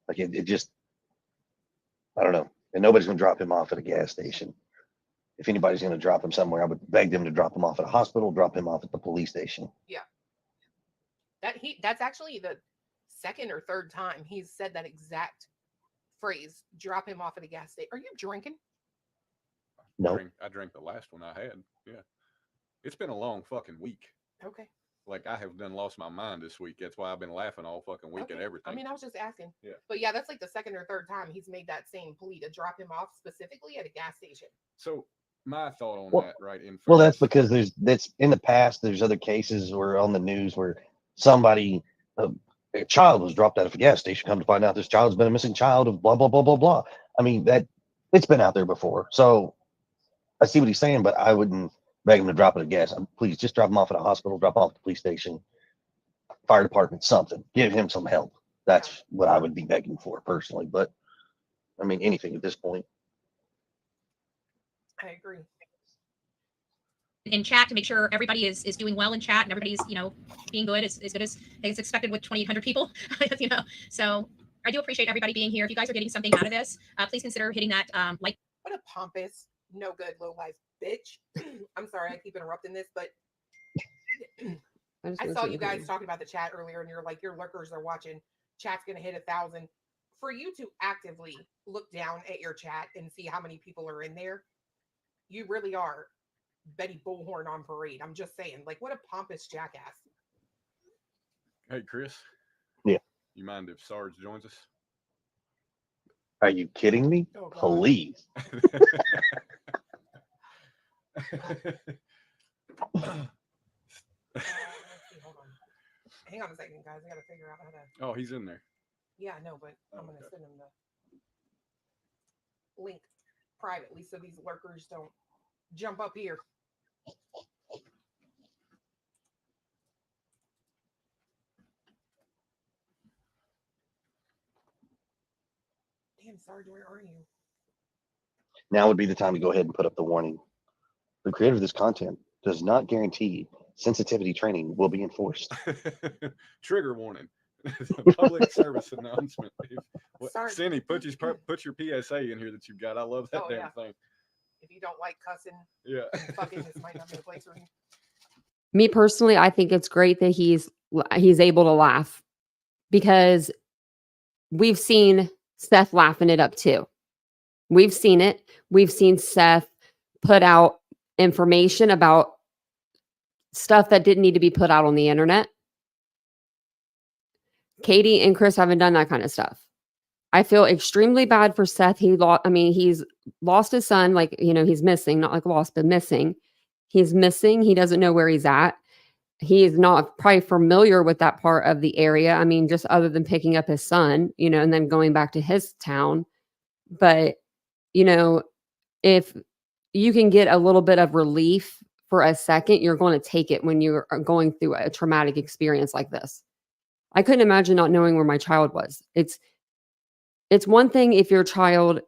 S2: Like it just, I don't know. And nobody's going to drop him off at a gas station. If anybody's going to drop him somewhere, I would beg them to drop him off at a hospital, drop him off at the police station.
S4: Yeah. That's actually the second or third time he's said that exact phrase, drop him off at a gas station. Are you drinking?
S2: No.
S3: I drank the last one I had. Yeah. It's been a long fucking week.
S4: Okay.
S3: Like I have lost my mind this week. That's why I've been laughing all fucking week at everything.
S4: I mean, I was just asking.
S3: Yeah.
S4: But yeah, that's like the second or third time he's made that same plea to drop him off specifically at a gas station.
S3: So my thought on that, right?
S2: Well, that's because that's in the past. There's other cases where on the news where somebody, a child was dropped out of a gas station. Come to find out, this child's been a missing child of blah blah blah blah blah. I mean, that it's been out there before. So I see what he's saying, but I wouldn't beg him to drop it at gas. Please just drop him off at a hospital, drop him off at the police station, fire department, something. Give him some help. That's what I would be begging for personally. But I mean, anything at this point.
S4: I agree.
S6: In chat to make sure everybody is doing well in chat and everybody's, you know, being good as good as is expected with 2,800 people, you know. So I do appreciate everybody being here. If you guys are getting something out of this, please consider hitting that like.
S4: What a pompous, no good, low life bitch. I'm sorry, I keep interrupting this, but I saw you guys talking about the chat earlier, and you're like, your lurkers are watching. Chat's gonna hit 1,000. For you to actively look down at your chat and see how many people are in there, you really are Betty Bullhorn on parade. I'm just saying, like, what a pompous jackass.
S3: Hey, Chris.
S2: Yeah.
S3: You mind if Sarge joins us?
S2: Are you kidding me?
S4: Oh, God.
S2: Please.
S4: Let's see, hold on. Hang on a second, guys. I gotta figure out how to.
S3: Oh, he's in there.
S4: Yeah, I know, but I'm gonna send him the link privately so these lurkers don't jump up here. Damn, Sarge, where are you?
S2: Now would be the time to go ahead and put up the warning. The creator of this content does not guarantee sensitivity training will be enforced.
S3: Trigger warning. Public service announcement.
S4: Sorry.
S3: Cindy, put your PSA in here that you've got. I love that damn thing.
S4: If you don't like cussing,
S3: Yeah.
S4: fucking, this might not be the place for you.
S1: Me personally, I think it's great that he's able to laugh, because we've seen Seth laughing it up too. We've seen it. We've seen Seth put out information about stuff that didn't need to be put out on the internet. Katie and Chris haven't done that kind of stuff. I feel extremely bad for Seth. He's lost his son. Like, you know, he's missing, not like lost, but missing. He's missing. He doesn't know where he's at. He is not probably familiar with that part of the area. I mean, just other than picking up his son, you know, and then going back to his town. But, you know, if you can get a little bit of relief for a second, you're going to take it when you're going through a traumatic experience like this. I couldn't imagine not knowing where my child was. It's one thing if your child,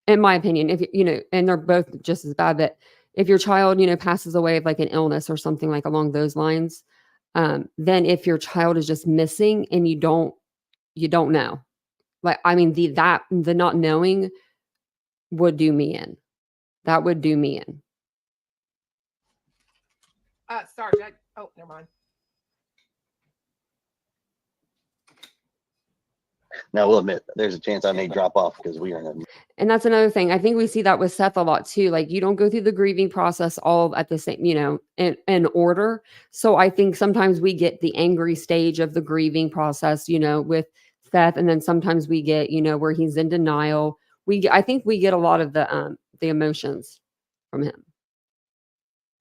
S1: in my opinion, if you know, and they're both just as bad, but if your child, you know, passes away of like an illness or something like along those lines, then if your child is just missing and you don't know, like, I mean, the not knowing would do me in. That would do me in.
S4: Sarge, never mind.
S2: Now, we'll admit, there's a chance I may drop off because we are in a...
S1: And that's another thing. I think we see that with Seth a lot too. Like, you don't go through the grieving process all at the same, you know, in order. So I think sometimes we get the angry stage of the grieving process, you know, with Seth. And then sometimes we get, you know, where he's in denial. I think we get a lot of the emotions from him.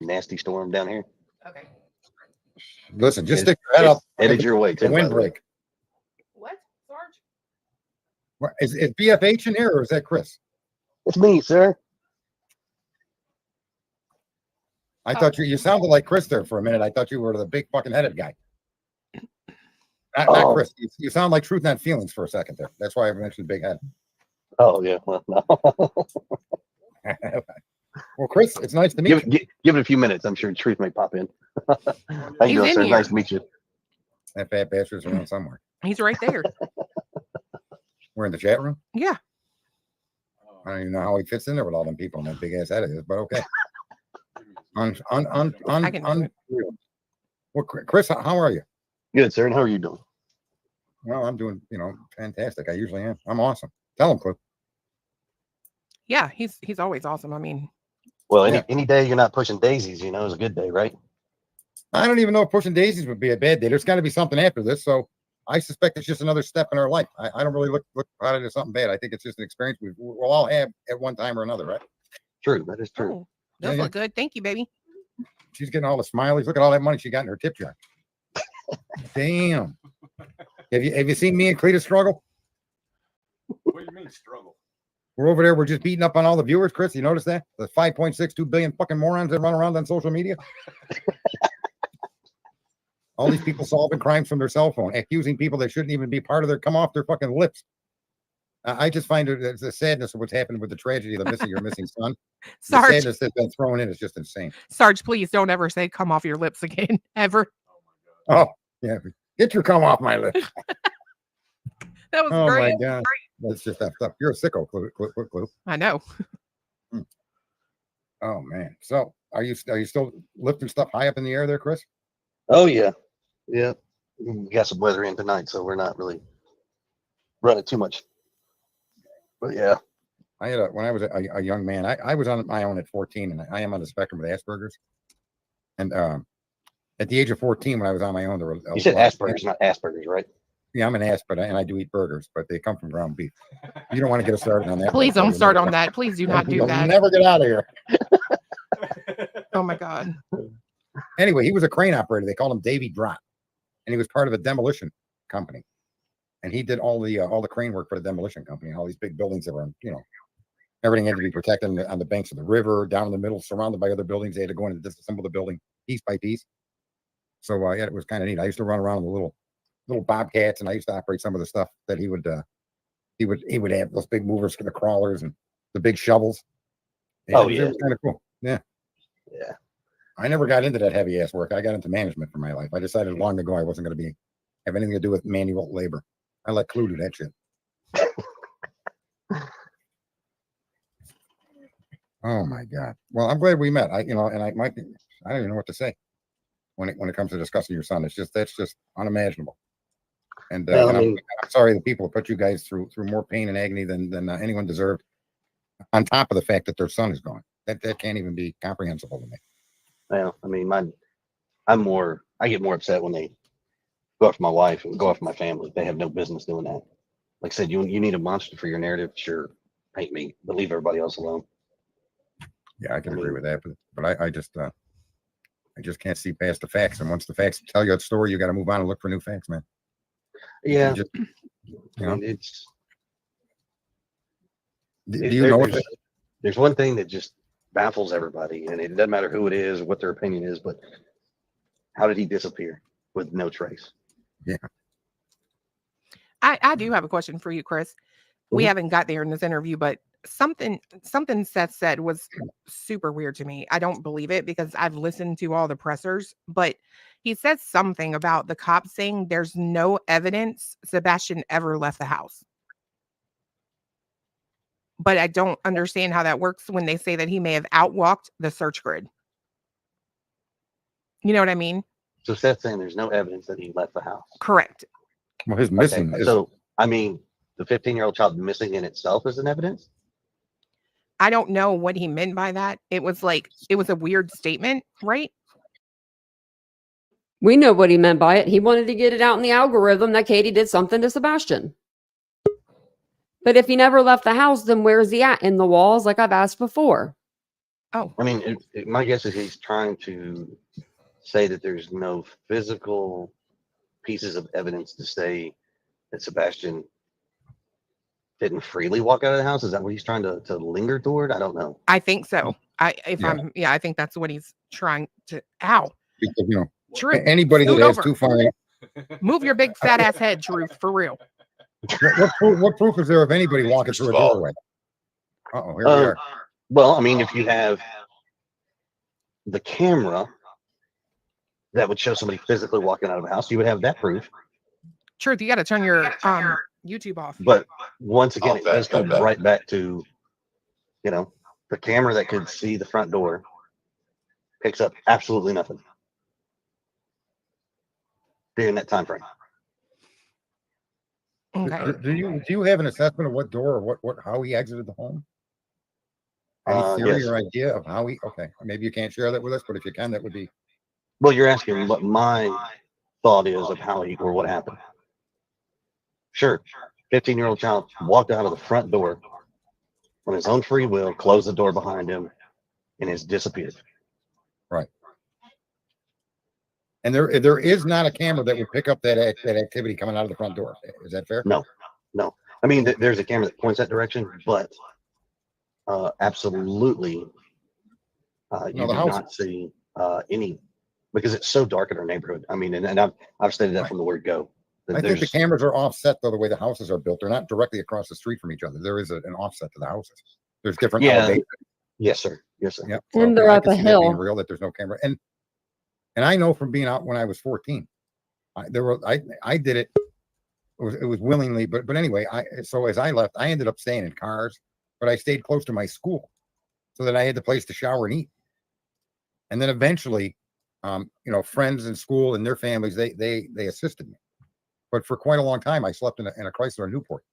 S2: Nasty storm down here.
S4: Okay.
S9: Listen, just stick your head up.
S2: Headed your way, too.
S9: The windbreak.
S4: What, Sarge?
S9: Is BFH in here, or is that Chris?
S2: It's me, sir.
S9: I thought you sounded like Chris there for a minute. I thought you were the big fucking headed guy. Not Chris. You sound like Truth Not Feelings for a second there. That's why I mentioned big head.
S2: Oh, yeah. Well, no.
S9: Well, Chris, it's nice to meet you.
S2: Give it a few minutes. I'm sure Truth may pop in. How you doing, sir? Nice to meet you.
S9: That fat bastard's around somewhere.
S4: He's right there.
S9: We're in the chat room?
S4: Yeah.
S9: I don't even know how he fits in there with all them people and that big ass head of his, but okay. Well, Chris, how are you?
S2: Good, sir. And how are you doing?
S9: Well, I'm doing, fantastic. I usually am. I'm awesome. Tell him, Cliff.
S4: Yeah, he's always awesome. I mean,
S2: well, any day you're not pushing daisies, is a good day, right?
S9: I don't even know if pushing daisies would be a bad day. There's got to be something after this, so I suspect it's just another step in our life. I don't really look at it as something bad. I think it's just an experience we'll all have at one time or another, right?
S2: True, that is true.
S4: Oh, those look good. Thank you, baby.
S9: She's getting all the smileys. Look at all that money she got in her tip jar. Damn. Have you seen me and Cletus struggle?
S3: What do you mean struggle?
S9: We're over there. We're just beating up on all the viewers, Chris. You notice that? The 5.62 billion fucking morons that run around on social media. All these people solving crimes from their cell phone, accusing people that shouldn't even be part of their, come off their fucking lips. I just find it's the sadness of what's happened with the tragedy of your missing son. The
S4: Sarge,
S9: sadness that's been thrown in is just insane.
S4: Sarge, please don't ever say "come off your lips" again, ever.
S9: Oh, yeah. Get your come off my lips.
S4: That was
S9: Oh
S4: great.
S9: my God. That's just that stuff. You're a sicko, Clue.
S4: I know.
S9: Oh man. So are you still lifting stuff high up in the air there, Chris?
S2: Oh yeah, yeah. We got some weather in tonight, so we're not really running too much. But yeah,
S9: I had when I was a young man, I was on my own at 14, and I am on the spectrum with Asperger's. And at the age of 14, when I was on my own, there were
S2: you said Asperger's, not Asperger's, right?
S9: Yeah, I'm an ass, and I do eat burgers, but they come from ground beef. You don't want to get us started on that.
S4: Please don't start on that. Please do not do
S9: You'll
S4: that.
S9: never get out of here.
S4: Oh my God.
S9: Anyway, he was a crane operator. They called him Davy Drop, and he was part of a demolition company. And he did all the crane work for the demolition company. All these big buildings that were, everything had to be protected on the banks of the river, down in the middle, surrounded by other buildings. They had to go in and disassemble the building piece by piece. So yeah, it was kind of neat. I used to run around with little bobcats, and I used to operate some of the stuff that he would have, those big movers for the crawlers and the big shovels. Yeah, it was kind of cool. Yeah. I never got into that heavy ass work. I got into management for my life. I decided long ago I wasn't going to have anything to do with manual labor. I let Clue do that shit. Oh my God. Well, I'm glad we met. I don't even know what to say when it comes to discussing your son. That's just unimaginable. And I'm sorry the people put you guys through more pain and agony than anyone deserved. On top of the fact that their son is gone, that can't even be comprehensible to me.
S2: Well, I mean, I get more upset when they go after my wife and go after my family. They have no business doing that. Like I said, you need a monster for your narrative. Sure, paint me, but leave everybody else alone.
S9: Yeah, I can agree with that, but I just can't see past the facts. And once the facts tell you a story, you got to move on and look for new facts, man.
S2: Yeah, there's one thing that just baffles everybody, and it doesn't matter who it is, what their opinion is, but how did he disappear with no trace?
S9: Yeah.
S4: I do have a question for you, Chris. We haven't got there in this interview, but something Seth said was super weird to me. I don't believe it because I've listened to all the pressers, but he said something about the cops saying there's no evidence Sebastian ever left the house. But I don't understand how that works when they say that he may have outwalked the search grid. You know what I mean?
S2: So Seth's saying there's no evidence that he left the house.
S4: Correct.
S9: Well, his missing.
S2: Okay. So, I mean, the 15-year-old child missing in itself is an evidence?
S4: I don't know what he meant by that. It was a weird statement, right?
S1: We know what he meant by it. He wanted to get it out in the algorithm that Katie did something to Sebastian. But if he never left the house, then where's he at? In the walls, like I've asked before.
S4: Oh.
S2: I mean, my guess is he's trying to say that there's no physical pieces of evidence to say that Sebastian didn't freely walk out of the house. Is that what he's trying to linger toward? I don't know.
S4: I think so. I think that's what he's trying to. Ow.
S9: Because,
S4: Drew,
S9: anybody that has too far.
S4: Move your big fat ass head, Drew, for real.
S9: What proof is there of anybody walking through a doorway? Here we are.
S2: Well, I mean, if you have the camera that would show somebody physically walking out of the house, you would have that proof.
S4: Truth, you got to turn your YouTube off.
S2: But once again, it does come right back to, the camera that could see the front door picks up absolutely nothing during that time frame.
S4: Okay.
S9: Do you have an assessment of what door or how he exited the home? Any theory or idea of how he? Okay, maybe you can't share that with us, but if you can, that would be.
S2: Well, you're asking what my thought is of how he or what happened. Sure, 15-year-old child walked out of the front door on his own free will, closed the door behind him, and has disappeared.
S9: Right. And there is not a camera that would pick up that activity coming out of the front door. Is that fair?
S2: No. I mean, there's a camera that points that direction, but absolutely, you
S9: No,
S2: do
S9: the house.
S2: not see any, because it's so dark in our neighborhood. I mean, and I've stated that from the word go.
S9: I think the cameras are offset though, the way the houses are built. They're not directly across the street from each other. There is an offset to the houses. There's different elevations.
S2: Yes, sir.
S9: Yep.
S1: And they're
S9: I
S1: up
S9: can
S1: a
S9: see that being
S1: hill.
S9: real, that there's no camera. And I know from being out when I was 14, I did it. It was willingly, but anyway, so as I left, I ended up staying in cars, but I stayed close to my school so that I had the place to shower and eat. And then eventually, friends in school and their families, they assisted me. But for quite a long time, I slept in a Chrysler Newport,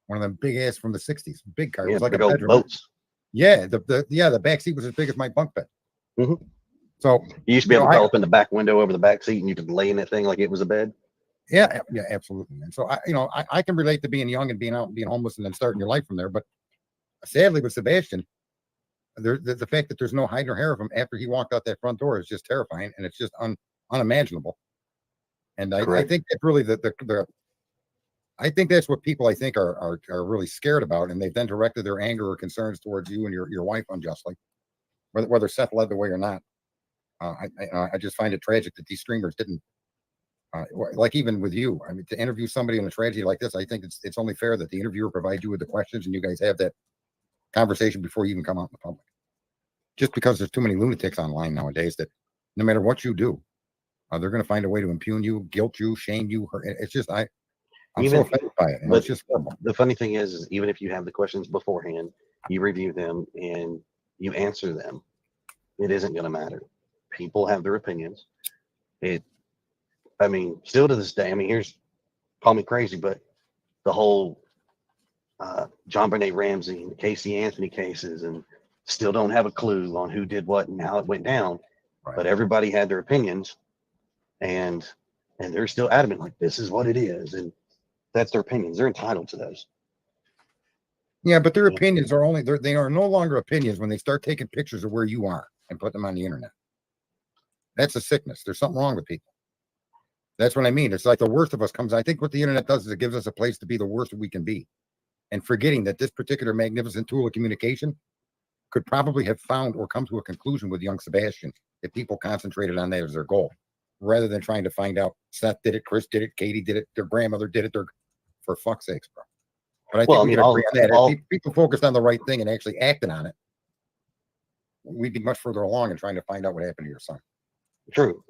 S9: one of them big ass from the 60s, big car. It was like a
S2: big old
S9: bedroom.
S2: boats.
S9: Yeah, the back seat was as big as my bunk bed.
S2: Mm-hmm.
S9: So
S2: you used to be able to crawl up in the back window over the back seat, and you could lay in that thing like it was a bed.
S9: Yeah, absolutely. And so I can relate to being young and being out and being homeless and then starting your life from there. But sadly, with Sebastian, the fact that there's no hide nor hair of him after he walked out that front door is just terrifying, and it's just unimaginable. And I think that's really I think that's what people I think are really scared about, and they've then directed their anger or concerns towards you and your wife unjustly, whether Seth led the way or not. I just find it tragic that these streamers didn't, like even with you. I mean, to interview somebody in a tragedy like this, I think it's only fair that the interviewer provides you with the questions and you guys have that conversation before you even come out in the public. Just because there's too many lunatics online nowadays that no matter what you do, they're going to find a way to impugn you, guilt you, shame you. It's just I'm so offended by it.
S2: But
S9: it's just horrible.
S2: The funny thing is even if you have the questions beforehand, you review them and you answer them, it isn't going to matter. People have their opinions. Still to this day, call me crazy, but the whole John Benet Ramsey and the Casey Anthony cases, and still don't have a clue on who did what and how it went down. Right. But everybody had their opinions, and they're still adamant, like, this is what it is. And that's their opinions. They're entitled to those.
S9: Yeah, but their opinions are they are no longer opinions when they start taking pictures of where you are and put them on the internet. That's a sickness. There's something wrong with people. That's what I mean. It's like the worst of us comes. I think what the internet does is it gives us a place to be the worst that we can be. And forgetting that this particular magnificent tool of communication could probably have found or come to a conclusion with young Sebastian if people concentrated on that as their goal, rather than trying to find out Seth did it, Chris did it, Katie did it, their grandmother did it. For fuck's sakes, bro. But I think we can agree on that. If people focused on the right thing and actually acted on it, we'd be much further along in trying to find out what happened to your son.
S2: True.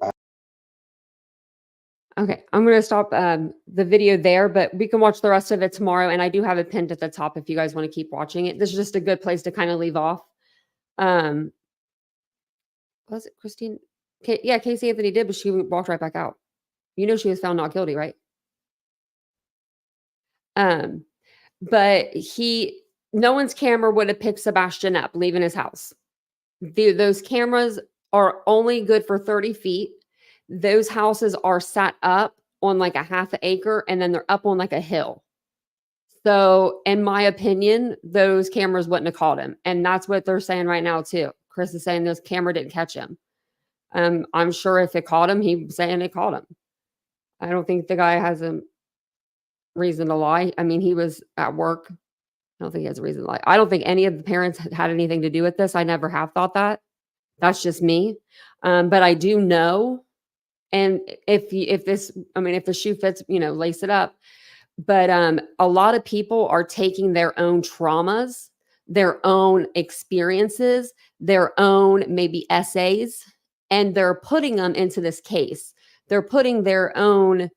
S1: Okay, I'm going to stop the video there, but we can watch the rest of it tomorrow. And I do have it pinned at the top if you guys want to keep watching it. This is just a good place to kind of leave off. Was it Christine? Yeah, Casey Anthony did, but she walked right back out. She was found not guilty, right? But no one's camera would have picked Sebastian up leaving his house. Those cameras are only good for 30 feet. Those houses are set up on like a half an acre, and then they're up on like a hill. So in my opinion, those cameras wouldn't have caught him. And that's what they're saying right now too. Chris is saying this camera didn't catch him. I'm sure if it caught him, he's saying it caught him. I don't think the guy has a reason to lie. I mean, he was at work. I don't think he has a reason to lie. I don't think any of the parents had anything to do with this. I never have thought that. That's just me. But I do know. And if the shoe fits, lace it up. But a lot of people are taking their own traumas, their own experiences, their own maybe essays, and they're putting them into this case. They're putting their own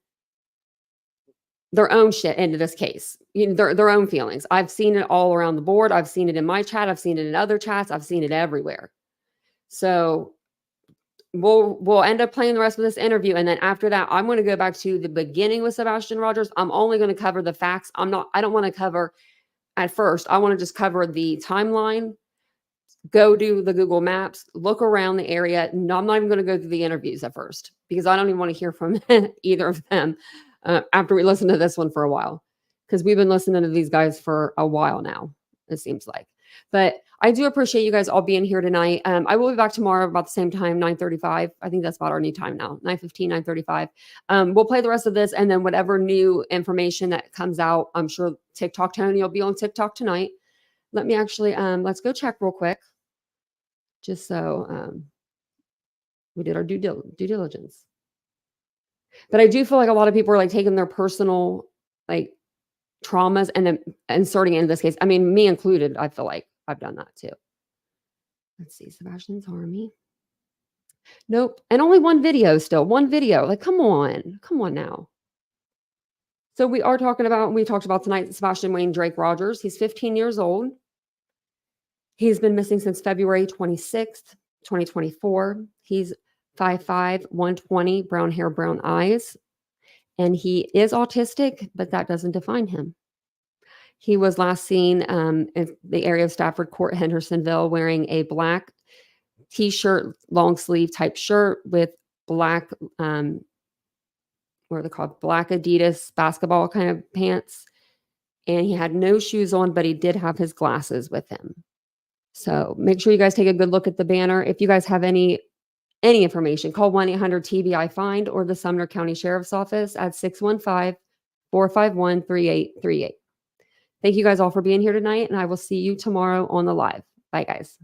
S1: shit into this case, their own feelings. I've seen it all around the board. I've seen it in my chat. I've seen it in other chats. I've seen it everywhere. So we'll end up playing the rest of this interview. And then after that, I'm going to go back to the beginning with Sebastian Rogers. I'm only going to cover the facts. I don't want to cover at first. I want to just cover the timeline, go do the Google Maps, look around the area. No, I'm not even going to go through the interviews at first because I don't even want to hear from either of them after we listen to this one for a while, because we've been listening to these guys for a while now, it seems like. But I do appreciate you guys all being here tonight. I will be back tomorrow about the same time, 9:35. I think that's about our new time now, 9:15, 9:35. We'll play the rest of this, and then whatever new information that comes out, I'm sure TikTok Tony will be on TikTok tonight. Let me actually, let's go check real quick, just so we did our due diligence. But I do feel like a lot of people are like taking their personal like traumas and then inserting it in this case. I mean, me included, I feel like I've done that too. Let's see, Sebastian's Army. Nope. And only one video still. One video. Like, come on. Come on now. So we are talking about, we talked about tonight, Sebastian Wayne Drake Rogers. He's 15 years old. He's been missing since February 26th, 2024. He's 5'5", 120, brown hair, brown eyes. And he is autistic, but that doesn't define him. He was last seen in the area of Stafford Court, Hendersonville, wearing a black t-shirt, long sleeve type shirt with black, what are they called? Black Adidas basketball kind of pants. And he had no shoes on, but he did have his glasses with him. So make sure you guys take a good look at the banner. If you guys have any information, call 1-800-TBI-FIND or the Sumner County Sheriff's Office at 615-451-3838. Thank you guys all for being here tonight, and I will see you tomorrow on the live. Bye, guys.